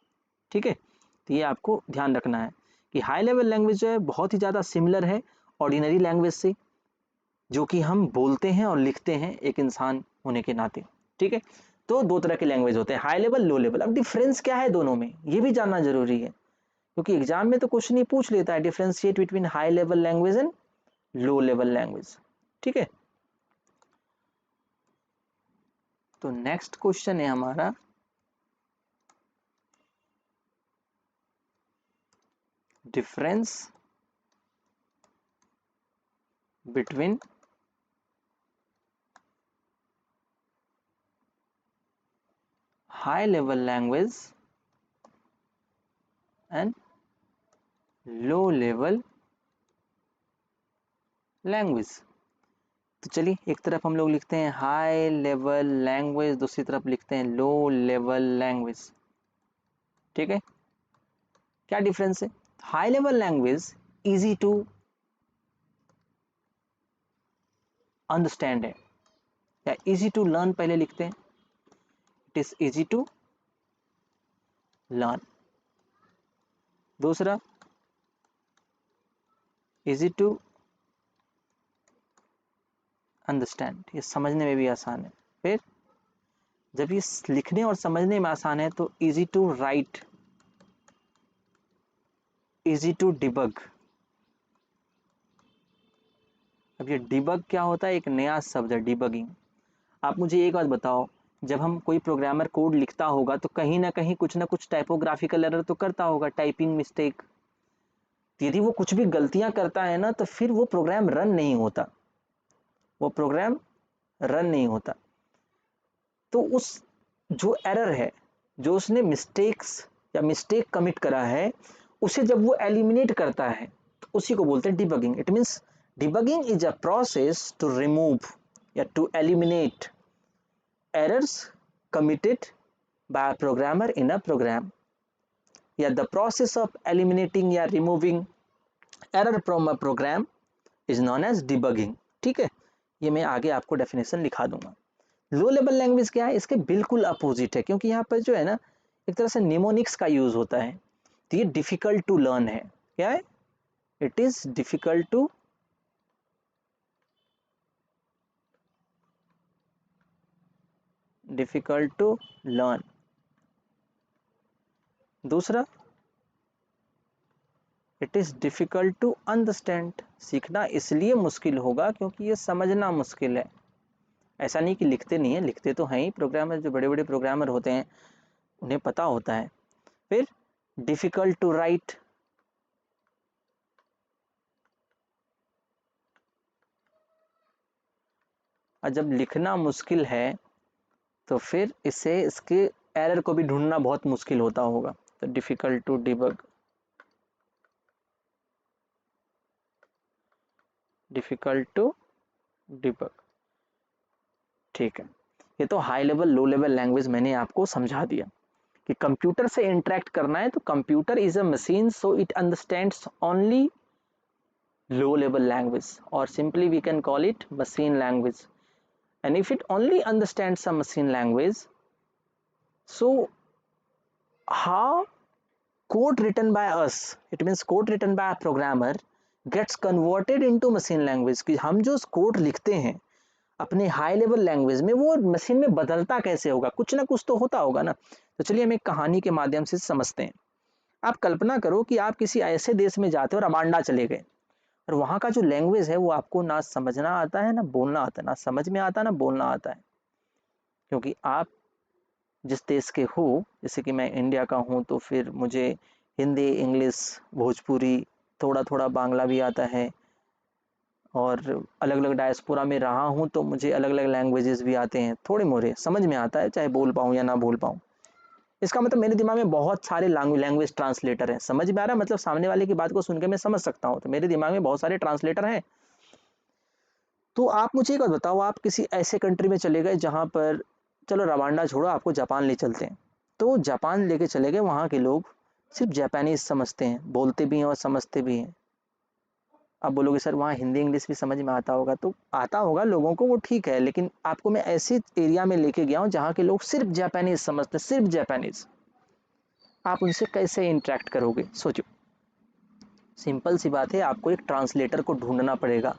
ठीक है, तो ये आपको ध्यान रखना है कि हाई लेवल लैंग्वेज जो है बहुत ही ज़्यादा सिमिलर है ऑर्डिनरी लैंग्वेज से, जो कि हम बोलते हैं और लिखते हैं एक इंसान होने के नाते। ठीक है, तो दो तरह के लैंग्वेज होते हैं, हाई लेवल, लो लेवल। अब डिफरेंस क्या है दोनों में ये भी जानना जरूरी है, क्योंकि एग्जाम में तो क्वेश्चन ही पूछ लेता है differentiate between high level language and low level language. ठीक है, तो नेक्स्ट क्वेश्चन है हमारा, difference between high level language and low level language. तो चलिए, एक तरफ हम लोग लिखते हैं हाई लेवल लैंग्वेज, दूसरी तरफ लिखते हैं लो लेवल लैंग्वेज। ठीक है, क्या डिफरेंस है? High level language easy to understand है, या इजी टू लर्न पहले लिखते हैं, it is easy to learn. दूसरा, इजी टू अंडरस्टैंड, ये समझने में भी आसान है। फिर जब ये लिखने और समझने में आसान है तो easy to write, easy to debug. अब ये डिबग क्या होता है, एक नया शब्द है डिबगिंग। आप मुझे एक बात बताओ, जब हम कोई प्रोग्रामर कोड लिखता होगा तो कहीं ना कहीं कुछ ना कुछ टाइपोग्राफिकल एरर तो करता होगा, टाइपिंग मिस्टेक। यदि वो कुछ भी गलतियां करता है ना, तो फिर वो प्रोग्राम रन नहीं होता, वो प्रोग्राम रन नहीं होता। तो उस जो एरर है, जो उसने मिस्टेक्स या मिस्टेक कमिट करा है, उसे जब वो एलिमिनेट करता है तो उसी को बोलते हैं debugging. It means debugging is a process to remove या to eliminate errors committed by a programmer in a program, या the process of eliminating या removing error from a program is known as debugging। ठीक है, ये मैं आगे आपको डेफिनेशन लिखा दूंगा। लो लेवल लैंग्वेज क्या है, इसके बिल्कुल अपोजिट है, क्योंकि यहाँ पर जो है ना एक तरह से निमोनिक्स का यूज होता है। तो ये डिफिकल्ट टू लर्न है। क्या है, it is difficult to learn. दूसरा, it is difficult to understand. सीखना इसलिए मुश्किल होगा क्योंकि ये समझना मुश्किल है। ऐसा नहीं कि लिखते नहीं है, लिखते तो हैं ही प्रोग्रामर, जो बड़े बड़े प्रोग्रामर होते हैं उन्हें पता होता है। फिर डिफिकल्ट टू राइट, और जब लिखना मुश्किल है तो फिर इसे इसके एरर को भी ढूंढना बहुत मुश्किल होता होगा। तो difficult to debug, difficult to debug. ठीक है, ये तो high level low level language मैंने आपको समझा दिया कि कंप्यूटर से इंटरेक्ट करना है तो computer is a machine, so it understands only low level language, or simply we can call it machine language. And if it only understands some machine language, so how code written by us, it means code written by a programmer, gets converted into machine language, कि हम जो कोड लिखते हैं अपने हाई लेवल लैंग्वेज में, वो मशीन में बदलता कैसे होगा, कुछ ना कुछ तो होता होगा ना। तो चलिए हम एक कहानी के माध्यम से समझते हैं। आप कल्पना करो कि आप किसी ऐसे देश में जाते हो, रवांडा चले गए, और वहाँ का जो लैंग्वेज है वो आपको ना समझना आता है ना बोलना आता है, ना समझ में आता है ना बोलना आता है। क्योंकि आप जिस देश के हो, जैसे कि मैं इंडिया का हूँ, तो फिर मुझे हिंदी, इंग्लिश, भोजपुरी, थोड़ा थोड़ा बांग्ला भी आता है, और अलग अलग डायस्पोरा में रहा हूँ तो मुझे अलग अलग लैंग्वेजेस भी आते हैं, थोड़े मोरे समझ में आता है, चाहे बोल पाऊँ या ना बोल पाऊँ। इसका मतलब मेरे दिमाग में बहुत सारे लैंग्वेज ट्रांसलेटर हैं। समझ में आ रहा है, मतलब सामने वाले की बात को सुन के मैं समझ सकता हूँ, तो मेरे दिमाग में बहुत सारे ट्रांसलेटर हैं। तो आप मुझे एक बात बताओ, आप किसी ऐसे कंट्री में चले गए जहाँ पर, चलो रवांडा छोड़ो, आपको जापान ले चलते हैं। तो जापान लेके चले गए, वहाँ के लोग सिर्फ जापानीज समझते हैं, बोलते भी हैं और समझते भी हैं। आप बोलोगे सर वहाँ हिंदी इंग्लिश भी समझ में आता होगा, तो आता होगा लोगों को, वो ठीक है, लेकिन आपको मैं ऐसे एरिया में लेके गया हूँ जहाँ के लोग सिर्फ जापानीज समझते हैं, सिर्फ जापानीज। आप उनसे कैसे इंटरेक्ट करोगे, सोचो। सिंपल सी बात है, आपको एक ट्रांसलेटर को ढूंढना पड़ेगा।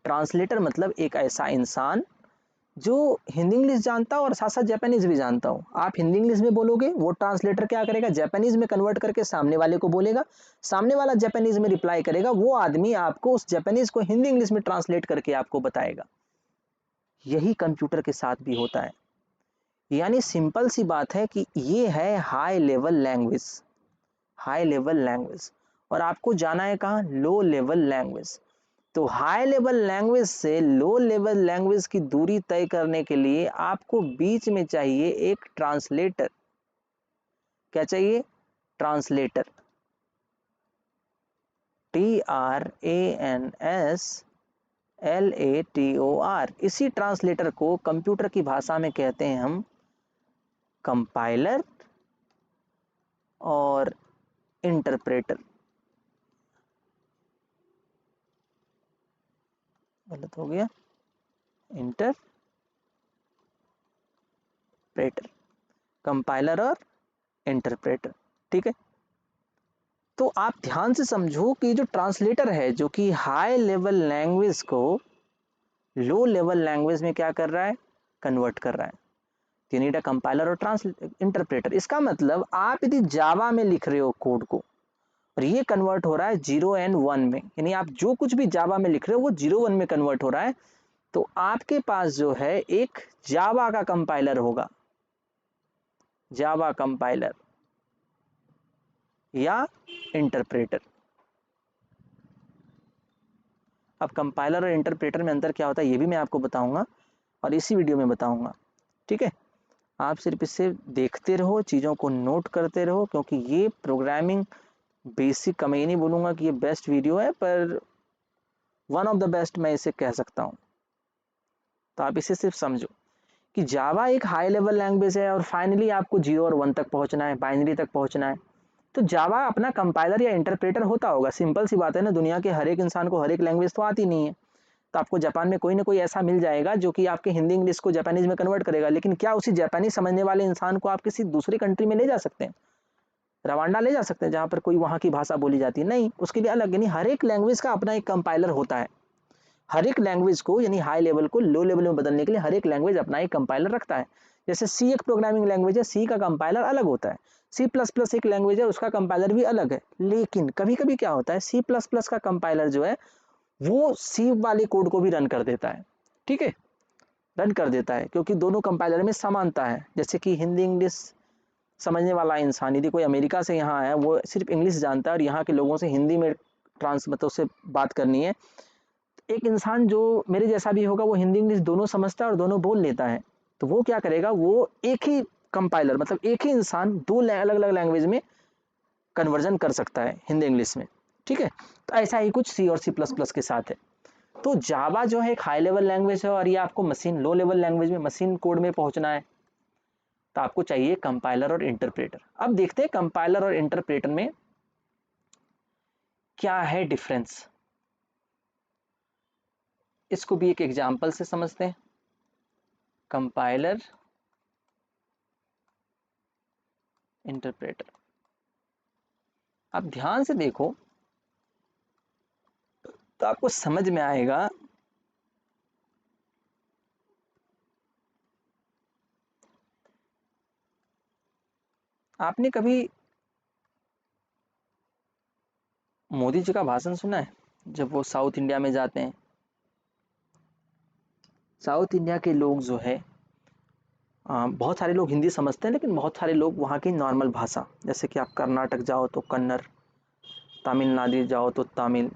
ट्रांसलेटर मतलब एक ऐसा इंसान जो हिंदी इंग्लिश जानता हो और साथ साथ जापानीज भी जानता हो। आप हिंदी इंग्लिश में बोलोगे, वो ट्रांसलेटर क्या करेगा, जापानीज में कन्वर्ट करके सामने वाले को बोलेगा, सामने वाला जापानीज में रिप्लाई करेगा, वो आदमी आपको उस जापानीज को हिंदी इंग्लिश में ट्रांसलेट करके आपको बताएगा। यही कंप्यूटर के साथ भी होता है। यानी सिंपल सी बात है कि ये है high level language, high level language. और आपको जाना है कहाँ, लो लेवल लैंग्वेज। तो हाई लेवल लैंग्वेज से लो लेवल लैंग्वेज की दूरी तय करने के लिए आपको बीच में चाहिए एक ट्रांसलेटर। क्या चाहिए, ट्रांसलेटर, TRANSLATOR। इसी ट्रांसलेटर को कंप्यूटर की भाषा में कहते हैं हम कंपाइलर और इंटरप्रेटर। गलत हो गया, इंटरप्रेटर, कंपाइलर और इंटरप्रेटर। ठीक है, तो आप ध्यान से समझो कि जो ट्रांसलेटर है, जो कि हाई लेवल लैंग्वेज को लो लेवल लैंग्वेज में क्या कर रहा है, कन्वर्ट कर रहा है। यू नीड अ कंपाइलर और इंटरप्रेटर। इसका मतलब आप यदि जावा में लिख रहे हो कोड को और ये कन्वर्ट हो रहा है 0 एंड 1 में, यानी आप जो कुछ भी जावा में लिख रहे हो वो 0 1 में कन्वर्ट हो रहा है, तो आपके पास जो है एक जावा का कंपाइलर होगा, जावा कंपाइलर या इंटरप्रेटर। अब कंपाइलर और इंटरप्रेटर में अंतर क्या होता है ये भी मैं आपको बताऊंगा और इसी वीडियो में बताऊंगा, ठीक है। आप सिर्फ इसे देखते रहो, चीज़ों को नोट करते रहो, क्योंकि ये प्रोग्रामिंग बेसिक का मैं ये नहीं बोलूँगा कि ये बेस्ट वीडियो है, पर वन ऑफ द बेस्ट मैं इसे कह सकता हूँ। तो आप इसे सिर्फ समझो कि जावा एक हाई लेवल लैंग्वेज है और फाइनली आपको 0 और 1 तक पहुँचना है, बाइनरी तक पहुँचना है, तो जावा अपना कंपाइलर या इंटरप्रेटर होता होगा। सिंपल सी बात है ना, दुनिया के हर एक इंसान को हर एक लैंग्वेज तो आती नहीं है, तो आपको जापान में कोई ना कोई ऐसा मिल जाएगा जो कि आपके हिंदी इंग्लिश को जापानीज में कन्वर्ट करेगा, लेकिन क्या उसी जापानीज समझने वाले इंसान को आप किसी दूसरी कंट्री में ले जा सकते हैं? रवांडा ले जा सकते हैं जहाँ पर कोई वहाँ की भाषा बोली जाती है? नहीं, उसके लिए अलग, यानी हर एक लैंग्वेज का अपना एक कंपाइलर होता है। हर एक लैंग्वेज को, यानी हाई लेवल को लो लेवल में बदलने के लिए हर एक लैंग्वेज अपना एक कंपाइलर रखता है। जैसे सी एक प्रोग्रामिंग लैंग्वेज है, सी का कंपाइलर अलग होता है। सी प्लस प्लस एक लैंग्वेज है, उसका कंपाइलर भी अलग है। लेकिन कभी कभी क्या होता है, सी प्लस प्लस का कंपाइलर जो है वो सी वाले कोड को भी रन कर देता है, ठीक है, रन कर देता है, क्योंकि दोनों कंपाइलर में समानता है। जैसे कि हिंदी इंग्लिश समझने वाला इंसान यदि कोई अमेरिका से यहाँ आया, वो सिर्फ इंग्लिश जानता है और यहाँ के लोगों से हिंदी में मतलब उससे बात करनी है, एक इंसान जो मेरे जैसा भी होगा वो हिंदी इंग्लिश दोनों समझता है और दोनों बोल लेता है, तो वो क्या करेगा, वो एक ही कंपाइलर, मतलब एक ही इंसान दो अलग अलग लैंग्वेज में कन्वर्जन कर सकता है, हिंदी इंग्लिश में, ठीक है। तो ऐसा ही कुछ सी और सी प्लस प्लस के साथ है। तो जावा जो है एक हाई लेवल लैंग्वेज है और ये आपको मशीन लो लेवल लैंग्वेज में, मशीन कोड में पहुंचना है, तो आपको चाहिए कंपाइलर और इंटरप्रेटर। अब देखते हैं कंपाइलर और इंटरप्रेटर में क्या है डिफरेंस, इसको भी एक एग्जांपल से समझते हैं। कंपाइलर इंटरप्रेटर, आप ध्यान से देखो तो आपको समझ में आएगा। आपने कभी मोदी जी का भाषण सुना है जब वो साउथ इंडिया में जाते हैं? साउथ इंडिया के लोग जो है, बहुत सारे लोग हिंदी समझते हैं, लेकिन बहुत सारे लोग वहाँ की नॉर्मल भाषा, जैसे कि आप कर्नाटक जाओ तो कन्नड़, तमिलनाडु जाओ तो तमिल,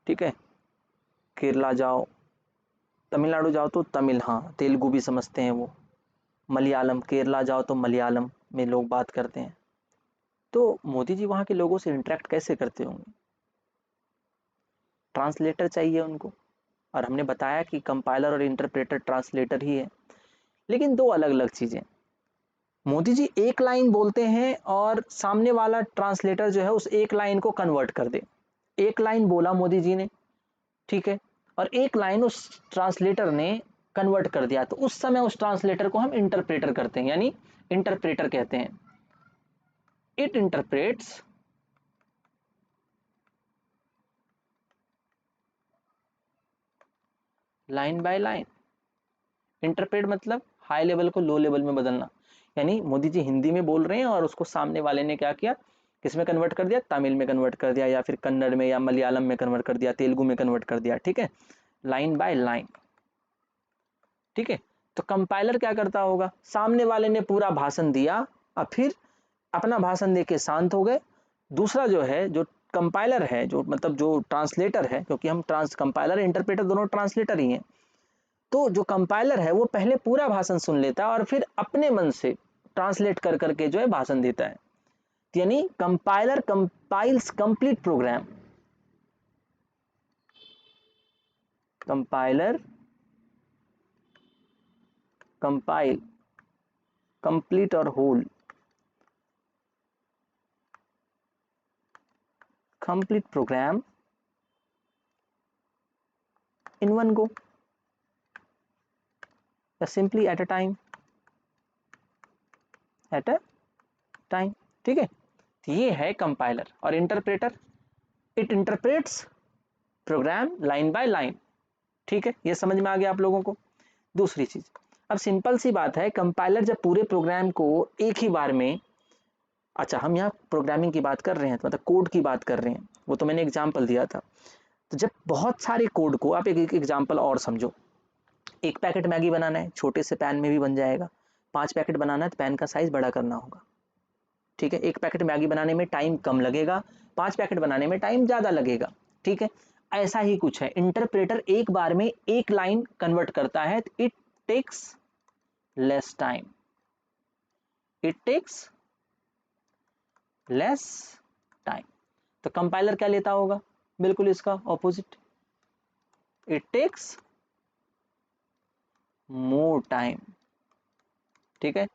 ठीक है, केरला जाओ, तमिलनाडु जाओ तो तमिल, हाँ तेलुगु भी समझते हैं वो, मलयालम, केरला जाओ तो मलयालम में लोग बात करते हैं। तो मोदी जी वहाँ के लोगों से इंटरेक्ट कैसे करते होंगे? ट्रांसलेटर चाहिए उनको, और हमने बताया कि कंपाइलर और इंटरप्रेटर ट्रांसलेटर ही है, लेकिन दो अलग अलग चीज़ें। मोदी जी एक लाइन बोलते हैं और सामने वाला ट्रांसलेटर जो है उस एक लाइन को कन्वर्ट कर दे। एक लाइन बोला मोदी जी ने, ठीक है, और एक लाइन उस ट्रांसलेटर ने कन्वर्ट कर दिया, तो उस समय उस ट्रांसलेटर को हम इंटरप्रेटर करते हैं, यानी इंटरप्रेटर कहते हैं। It interprets line by line. Interpret मतलब हाई लेवल को लो लेवल में बदलना, यानी मोदी जी हिंदी में बोल रहे हैं और उसको सामने वाले ने क्या किया, किस में कन्वर्ट कर दिया, तमिल में कन्वर्ट कर दिया, या फिर कन्नड़ में या मलयालम में कन्वर्ट कर दिया, तेलुगु में कन्वर्ट कर दिया, ठीक है, लाइन बाय लाइन, ठीक है। तो कंपाइलर क्या करता होगा, सामने वाले ने पूरा भाषण दिया और फिर अपना भाषण देके शांत हो गए। दूसरा जो है, जो कंपाइलर है, जो मतलब जो ट्रांसलेटर है, क्योंकि हम कंपाइलर इंटरप्रेटर दोनों ट्रांसलेटर ही हैं, तो जो कंपाइलर है वो पहले पूरा भाषण सुन लेता है और फिर अपने मन से ट्रांसलेट कर करके जो है भाषण देता है। यानी compiler compiles complete program, compiler compile complete और whole complete program in one go या simply at a time, at a time, ठीक है। ये है कंपाइलर। और interpreter, it interprets program line by line, ठीक है, ये समझ में आ गया आप लोगों को। दूसरी चीज, अब सिंपल सी बात है, कंपाइलर जब पूरे प्रोग्राम को एक ही बार में, अच्छा हम यहाँ प्रोग्रामिंग की बात कर रहे हैं, तो मतलब कोड की बात कर रहे हैं, वो तो मैंने एग्जाम्पल दिया था। तो जब बहुत सारे कोड को आप एक एग्जाम्पल और समझो, एक पैकेट मैगी बनाना है, छोटे से पैन में भी बन जाएगा। 5 पैकेट बनाना है तो पैन का साइज बड़ा करना होगा, ठीक है। एक पैकेट मैगी बनाने में टाइम कम लगेगा, 5 पैकेट बनाने में टाइम ज़्यादा लगेगा, ठीक है। ऐसा ही कुछ है, इंटरप्रेटर एक बार में एक लाइन कन्वर्ट करता है, it takes less time, it takes less time. तो कंपाइलर क्या लेता होगा, बिल्कुल इसका opposite, it takes more time, ठीक है।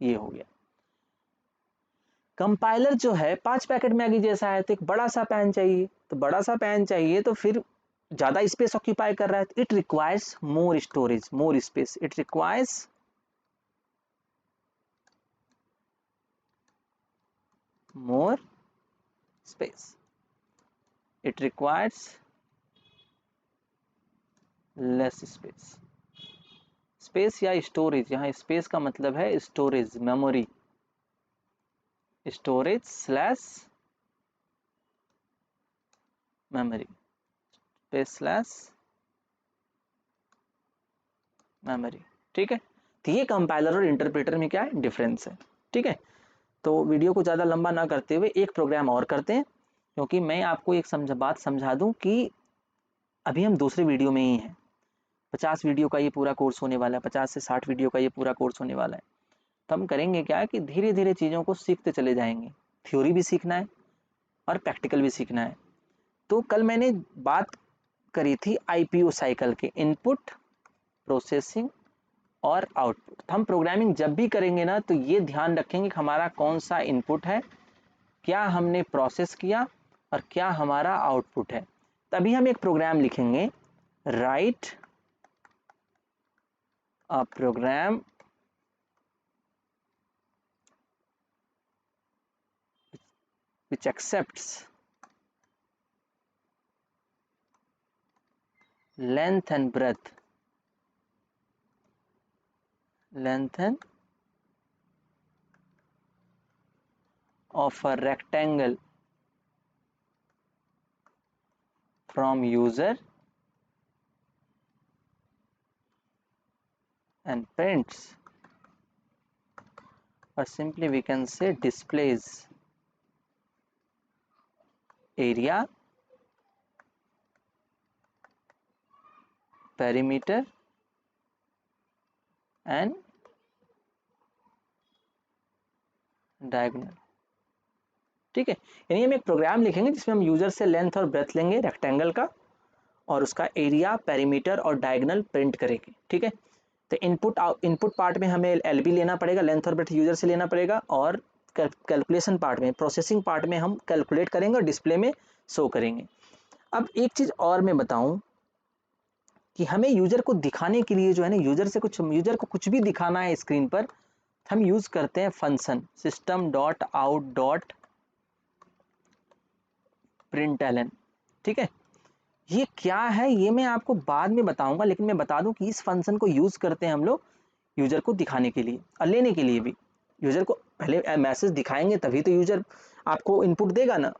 ये हो गया। कंपाइलर जो है 5 पैकेट मैगी जैसा है, तो एक बड़ा सा पैन चाहिए, तो बड़ा सा पैन चाहिए तो फिर ज्यादा स्पेस ऑक्यूपाई कर रहा है, it requires more storage, more space, it requires more space, it requires less space. Space या स्टोरेज, यहाँ स्पेस का मतलब है storage, memory, storage slash memory, space slash memory, ठीक है। तो ये कंपाइलर और इंटरप्रेटर में क्या है, डिफरेंस है, ठीक है। तो वीडियो को ज़्यादा लंबा ना करते हुए एक प्रोग्राम और करते हैं, क्योंकि मैं आपको एक बात समझा दूं कि अभी हम दूसरे वीडियो में ही हैं। 50 वीडियो का ये पूरा कोर्स होने वाला है, 50 से 60 वीडियो का ये पूरा कोर्स होने वाला है। तो हम करेंगे क्या कि धीरे धीरे चीज़ों को सीखते चले जाएंगे, थ्योरी भी सीखना है और प्रैक्टिकल भी सीखना है। तो कल मैंने बात करी थी आईपीओ साइकिल के, इनपुट, प्रोसेसिंग और आउटपुट। हम प्रोग्रामिंग जब भी करेंगे ना, तो ये ध्यान रखेंगे कि हमारा कौन सा इनपुट है, क्या हमने प्रोसेस किया, और क्या हमारा आउटपुट है। तभी हम एक प्रोग्राम लिखेंगे, write a program which accepts length and breadth of a rectangle from user and prints, or simply we can say displays area, perimeter and diagonal, ठीक है। यानी हम एक प्रोग्राम लिखेंगे जिसमें हम यूजर से लेंथ और ब्रेथ लेंगे रेक्टेंगल का, और उसका एरिया, पेरीमीटर और डायगोनल प्रिंट करेंगे, ठीक है। तो इनपुट पार्ट में हमें एलबी लेना पड़ेगा, लेंथ और ब्रेथ यूजर से लेना पड़ेगा, और कैलकुलेशन पार्ट में, प्रोसेसिंग पार्ट में हम कैलकुलेट करेंगे और डिस्प्ले में शो करेंगे। अब एक चीज और मैं बताऊं कि हमें यूजर को दिखाने के लिए जो है ना, यूजर को कुछ भी दिखाना है स्क्रीन पर, हम यूज करते हैं function system dot out dot println, ठीक है। ये क्या है ये मैं आपको बाद में बताऊंगा, लेकिन मैं बता दूं कि इस फंक्शन को यूज करते हैं हम लोग यूजर को दिखाने के लिए और लेने के लिए भी। यूजर को पहले मैसेज दिखाएंगे तभी तो यूजर आपको इनपुट देगा ना,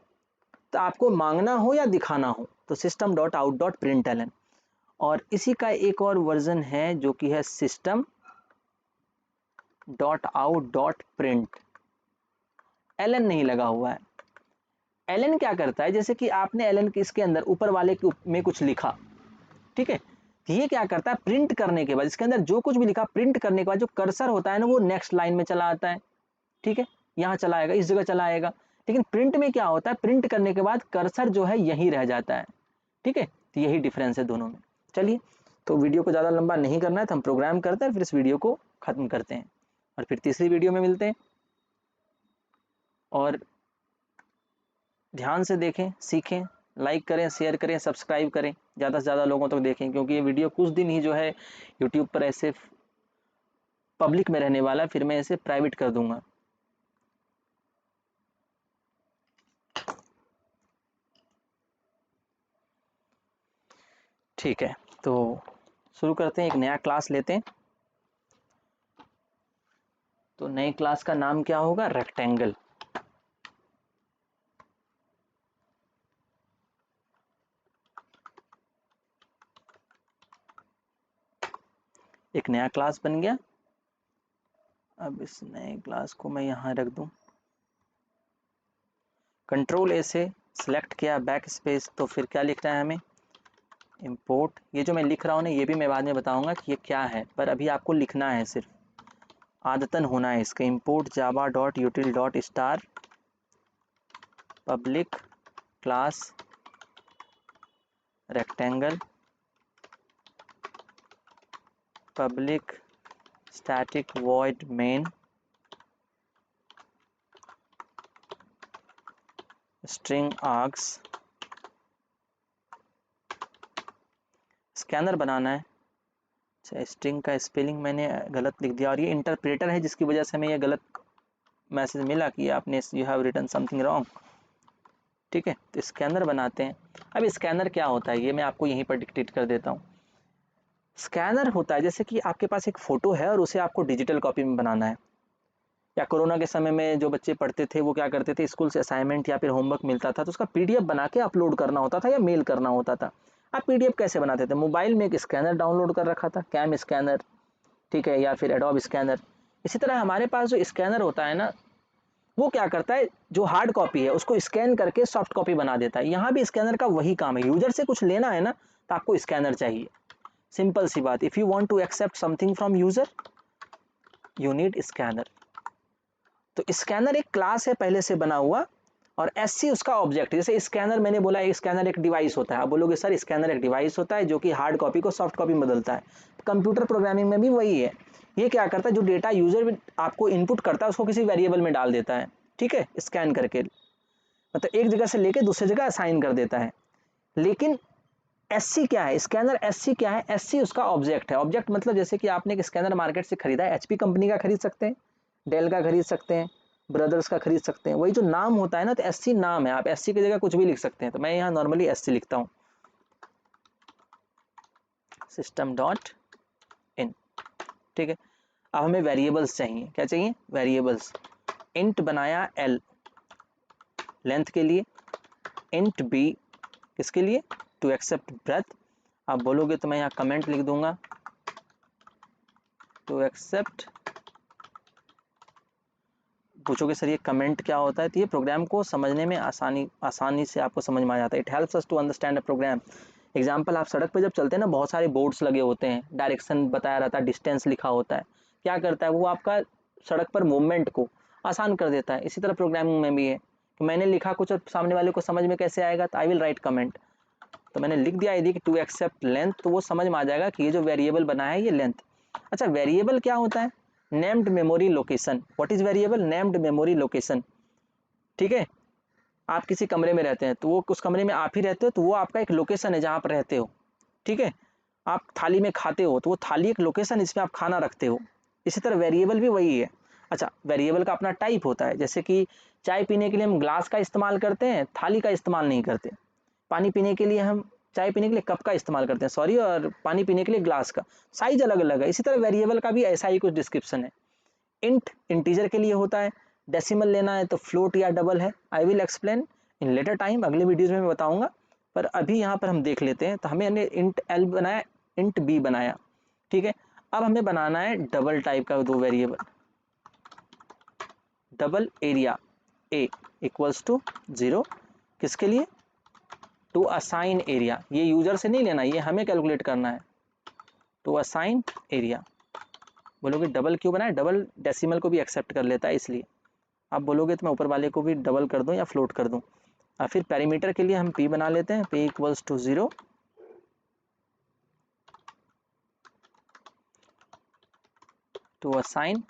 तो आपको मांगना हो या दिखाना हो, तो system dot out dot println. और इसी का एक और वर्जन है जो कि है system dot out dot print, L N नहीं लगा हुआ है। एलन क्या करता है, जैसे कि आपने एलन के इसके अंदर ऊपर वाले में कुछ लिखा, ठीक है। ये क्या करता है, प्रिंट करने के बाद इसके अंदर जो कुछ भी लिखा, प्रिंट करने के बाद जो कर्सर होता है ना, वो नेक्स्ट लाइन में चला आता है, ठीक है। यहाँ चला आएगा, इस जगह चला आएगा। लेकिन प्रिंट में क्या होता है, प्रिंट करने के बाद कर्सर जो है यहीं रह जाता है, ठीक है। तो यही डिफरेंस है दोनों में। चलिए, तो वीडियो को ज़्यादा लंबा नहीं करना है, तो हम प्रोग्राम करते हैं, फिर इस वीडियो को ख़त्म करते हैं और फिर तीसरी वीडियो में मिलते हैं। और ध्यान से देखें, सीखें, लाइक करें, शेयर करें, सब्सक्राइब करें, ज़्यादा से ज़्यादा लोगों तक देखें, क्योंकि ये वीडियो कुछ दिन ही जो है यूट्यूब पर ऐसे पब्लिक में रहने वाला है, फिर मैं इसे प्राइवेट कर दूंगा। ठीक है, तो शुरू करते हैं, एक नया क्लास लेते हैं। तो नए क्लास का नाम क्या होगा, रेक्टेंगल। एक नया क्लास बन गया। अब इस नए क्लास को मैं यहाँ रख दूं, कंट्रोल ए से सिलेक्ट किया, बैक स्पेस, तो फिर क्या लिखना है हमें, इंपोर्ट। ये जो मैं लिख रहा हूँ ना, ये भी मैं बाद में बताऊंगा कि ये क्या है, पर अभी आपको लिखना है, सिर्फ आदतन होना है इसका। Import Java dot util dot star public class rectangle public static void main string args. Scanner बनाना है। अच्छा, स्ट्रिंग का स्पेलिंग मैंने गलत लिख दिया, और ये इंटरप्रेटर है जिसकी वजह से हमें ये गलत मैसेज मिला कि आपने you have written something wrong. ठीक है, तो स्कैनर बनाते हैं। अब स्कैनर क्या होता है ये मैं आपको यहीं पर डिक्टेट कर देता हूँ। स्कैनर होता है जैसे कि आपके पास एक फ़ोटो है और उसे आपको डिजिटल कॉपी में बनाना है, या कोरोना के समय में जो बच्चे पढ़ते थे वो क्या करते थे, स्कूल से असाइनमेंट या फिर होमवर्क मिलता था तो उसका पीडीएफ बना के अपलोड करना होता था या मेल करना होता था। आप पीडीएफ कैसे बनाते थे, मोबाइल में एक स्कैनर डाउनलोड कर रखा था, कैम स्कैनर, ठीक है, या फिर एडोब स्कैनर। इसी तरह हमारे पास जो स्कैनर होता है ना, वो क्या करता है, जो हार्ड कॉपी है उसको स्कैन करके सॉफ्ट कॉपी बना देता है। यहाँ भी स्कैनर का वही काम है, यूजर से कुछ लेना है ना तो आपको स्कैनर चाहिए। सिंपल सी बात, if you want to accept something from user you need scanner. तो स्कैनर एक क्लास है पहले से बना हुआ, और एससी उसका ऑब्जेक्ट। जैसे स्कैनर मैंने बोला, स्कैनर एक डिवाइस होता है, आप बोलोगे सर स्कैनर एक डिवाइस होता है जो कि हार्ड कॉपी को सॉफ्ट कॉपी में बदलता है। कंप्यूटर प्रोग्रामिंग में भी वही है। ये क्या करता है, जो डेटा यूजर आपको इनपुट करता है उसको किसी वेरिएबल में डाल देता है, ठीक है, स्कैन करके, मतलब एक जगह से लेके दूसरी जगह असाइन कर देता है। लेकिन एससी क्या है, स्कैनर एससी क्या है, एससी उसका ऑब्जेक्ट है। ऑब्जेक्ट मतलब जैसे कि आपने एक स्कैनर मार्केट से खरीदा है, एचपी कंपनी का खरीद सकते हैं, डेल का खरीद सकते हैं, ब्रदर्स का खरीद सकते हैं, वही जो नाम होता है ना, तो एससी नाम है, आप एससी की जगह कुछ भी लिख सकते हैं। तो मैं यहाँ नॉर्मली एससी लिखता हूँ, सिस्टम डॉट इन, ठीक है। अब हमें वेरिएबल्स चाहिए, क्या चाहिए, वेरिएबल्स। इंट बनाया एल लेंथ के लिए, इंट बी किसके लिए, टू एक्सेप्ट ब्रेथ। आप बोलोगे तो मैं यहाँ कमेंट लिख दूंगा, टू एक्सेप्ट। पूछोगे सर ये कमेंट क्या होता है, तो ये प्रोग्राम को समझने में आसानी से आपको समझ में आ जाता है। It helps us to understand a program. Example, आप सड़क पे जब चलते हैं ना, बहुत सारे बोर्ड्स लगे होते हैं, डायरेक्शन बताया रहता है, डिस्टेंस लिखा होता है। क्या करता है वो, आपका सड़क पर मूवमेंट को आसान कर देता है। इसी तरह प्रोग्रामिंग में भी है कि मैंने लिखा कुछ और सामने वाले को समझ में कैसे आएगा, तो आई विल राइट कमेंट। तो मैंने लिख दिया यदि कि टू एक्सेप्ट लेंथ, तो वो समझ में आ जाएगा कि ये जो वेरिएबल बना है ये लेंथ। अच्छा, वेरिएबल क्या होता है, named memory location. What is variable, named memory location, ठीक है। आप किसी कमरे में रहते हैं तो वो उस कमरे में आप ही रहते हो, तो वो आपका एक लोकेशन है जहाँ पर रहते हो, ठीक है। आप थाली में खाते हो तो वो थाली एक लोकेशन, इसमें आप खाना रखते हो। इसी तरह वेरिएबल भी वही है। अच्छा, वेरिएबल का अपना टाइप होता है, जैसे कि चाय पीने के लिए हम ग्लास का इस्तेमाल करते हैं, थाली का इस्तेमाल नहीं करते। पानी पीने के लिए हम, चाय पीने के लिए कप का इस्तेमाल करते हैं, सॉरी, और पानी पीने के लिए ग्लास का। साइज अलग अलग है। इसी तरह वेरिएबल का भी ऐसा ही कुछ डिस्क्रिप्शन है। इंट इंटीजर के लिए होता है, डेसिमल लेना है तो फ्लोट या डबल है। I will explain in later time, अगले वीडियोज में मैं बताऊंगा। पर अभी यहाँ पर हम देख लेते हैं। तो हमें इंट एल बनाया, इंट बी बनाया, ठीक है। अब हमें बनाना है डबल टाइप का दो variable, double area a equals to 0, किसके लिए, टू असाइन एरिया। ये यूजर से नहीं लेना, ये हमें कैलकुलेट करना है, टू असाइन एरिया। बोलोगे डबल क्यों बनाए, डबल डेसिमल को भी एक्सेप्ट कर लेता है इसलिए। आप बोलोगे तो मैं ऊपर वाले को भी डबल कर दूं या फ्लोट कर दूं। और फिर पैरामीटर के लिए हम p बना लेते हैं, p equals to 0, to assign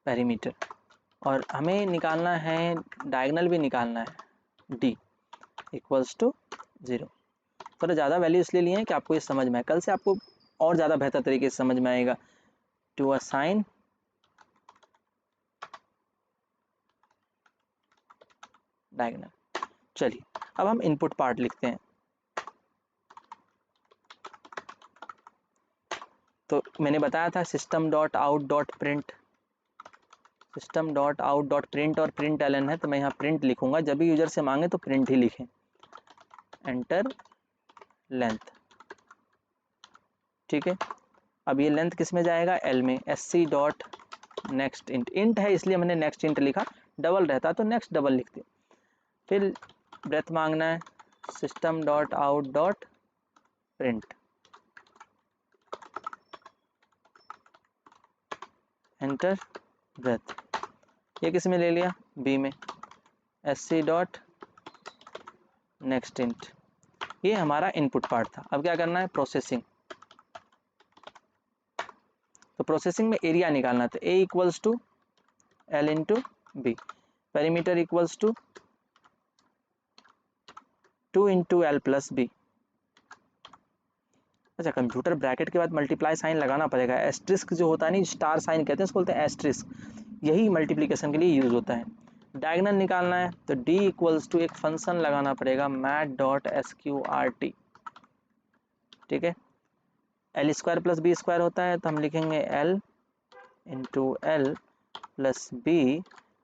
perimeter. और हमें निकालना है, डायगोनल भी निकालना है, d इक्वल्स टू 0। थोड़ा ज़्यादा वैल्यू इसलिए लिए हैं कि आपको ये समझ में आए, कल से आपको और ज़्यादा बेहतर तरीके से समझ में आएगा। To assign diagonal. चलिए अब हम इनपुट पार्ट लिखते हैं। तो मैंने बताया था system dot out dot print, system dot out dot print और प्रिंट एलन है, तो मैं यहाँ प्रिंट लिखूंगा, जब भी यूजर से मांगे तो प्रिंट ही लिखें। एंटर लेंथ, ठीक है। अब ये लेंथ किस में जाएगा, एल में। sc dot next int, int है इसलिए मैंने नेक्स्ट इंट लिखा, डबल रहता तो नेक्स्ट डबल लिखते। फिर ब्रेथ मांगना है, system dot out dot print, enter breadth, ये किस में ले लिया, बी में। sc डॉट नेक्स्ट इंट, ये हमारा इनपुट पार्ट था। अब क्या करना है, प्रोसेसिंग। तो प्रोसेसिंग में एरिया निकालना था, a equals to L into B, perimeter equals to 2 into L plus B. अच्छा, कंप्यूटर ब्रैकेट के बाद मल्टीप्लाई साइन लगाना पड़ेगा। एस्ट्रिस्क जो होता है नहीं, स्टार साइन कहते हैं उसको, बोलते हैं एस्ट्रिस्क, यही मल्टीप्लिकेशन के लिए यूज होता है। डायगोनल निकालना है तो d इक्वल्स टू एक फंक्शन लगाना पड़ेगा मैथ डॉट sqrt, ठीक है। L square plus B square होता है तो हम लिखेंगे l into L plus B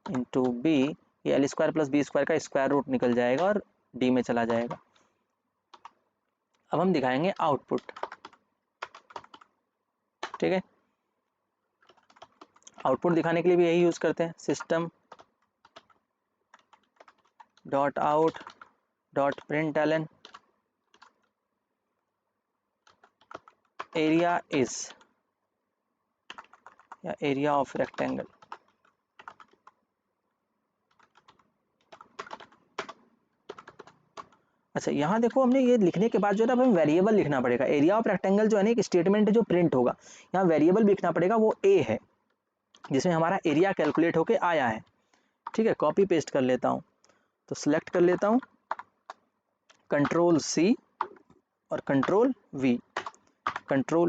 into B, ये L square plus B square का स्क्वायर रूट निकल जाएगा और d में चला जाएगा। अब हम दिखाएंगे आउटपुट, ठीक है। आउटपुट दिखाने के लिए भी यही यूज करते हैं, system dot out dot print L N area is, या एरिया ऑफ रेक्टेंगल। अच्छा, यहाँ देखो हमने ये लिखने के बाद जो है ना, हमें वेरिएबल लिखना पड़ेगा। एरिया ऑफ रेक्टेंगल जो है ना, एक स्टेटमेंट जो प्रिंट होगा, यहाँ वेरिएबल भी लिखना पड़ेगा, वो ए है जिसमें हमारा एरिया कैलकुलेट होके आया है, ठीक है। कॉपी पेस्ट कर लेता हूँ, तो सिलेक्ट कर लेता हूँ, कंट्रोल सी और कंट्रोल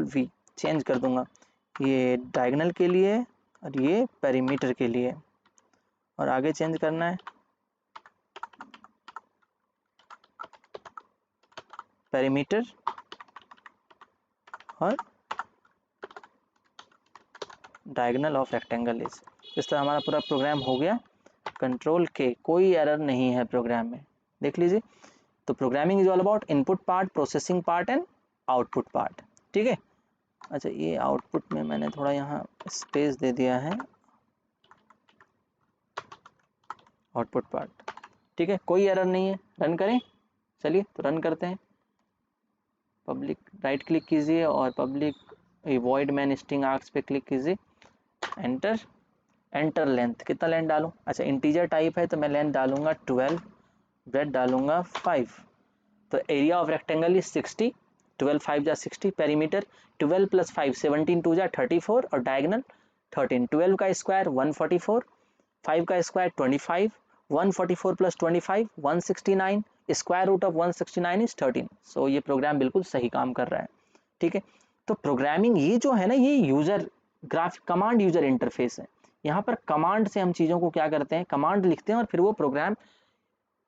वी चेंज कर दूंगा, ये डायगोनल के लिए और ये पेरीमीटर के लिए, और आगे चेंज करना है पेरीमीटर और डायगोनल ऑफ रेक्टेंगल इज। इस तरह हमारा पूरा प्रोग्राम हो गया। कंट्रोल के, कोई एरर नहीं है प्रोग्राम में, देख लीजिए। तो programming is all about input part, processing part and output part, ठीक है। अच्छा, ये आउटपुट में मैंने थोड़ा यहाँ स्पेस दे दिया है, आउटपुट पार्ट, ठीक है। कोई एरर नहीं है, रन करें। चलिए तो रन करते हैं। पब्लिक राइट क्लिक कीजिए और public void main string arcs पे क्लिक कीजिए, एंटर। एंटर लेंथ, कितना लेंथ डालूं, अच्छा इंटीजर टाइप है तो मैं लेंथ डालूंगा 12, ब्रेथ डालूंगा 5। तो एरिया ऑफ रेक्टेंगल इज 60, 12 5 जा 60, पेरीमीटर 12 प्लस 5 17 2 जा 34, और डायगोनल 13, 12 का स्क्वायर 144, 5 का square 25, 144 plus 25 169, square root of 169 is 13। So ये प्रोग्राम बिल्कुल सही काम कर रहा है, ठीक है। तो प्रोग्रामिंग ये जो है ना, ये user graphic command user interface है। यहाँ पर कमांड से हम चीज़ों को क्या करते हैं, कमांड लिखते हैं और फिर वो प्रोग्राम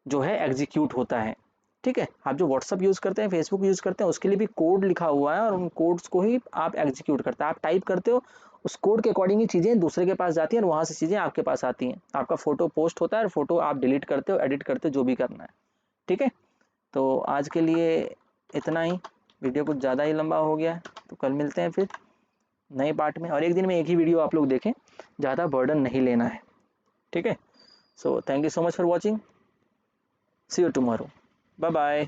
जो है एग्जीक्यूट होता है, ठीक है। आप जो व्हाट्सअप यूज़ करते हैं, फेसबुक यूज़ करते हैं, उसके लिए भी कोड लिखा हुआ है और उन कोड्स को ही आप एग्जीक्यूट करते हैं। आप टाइप करते हो, उस कोड के अकॉर्डिंग ही चीज़ें दूसरे के पास जाती हैं और वहाँ से चीज़ें आपके पास आती हैं। आपका फोटो पोस्ट होता है और फोटो आप डिलीट करते हो, एडिट करते हो, जो भी करना है, ठीक है। तो आज के लिए इतना ही, वीडियो कुछ ज़्यादा ही लंबा हो गया है, तो कल मिलते हैं फिर नए पार्ट में। और एक दिन में एक ही वीडियो आप लोग देखें, ज़्यादा बर्डन नहीं लेना है, ठीक है। So thank you so much for watching, see you tomorrow, bye bye.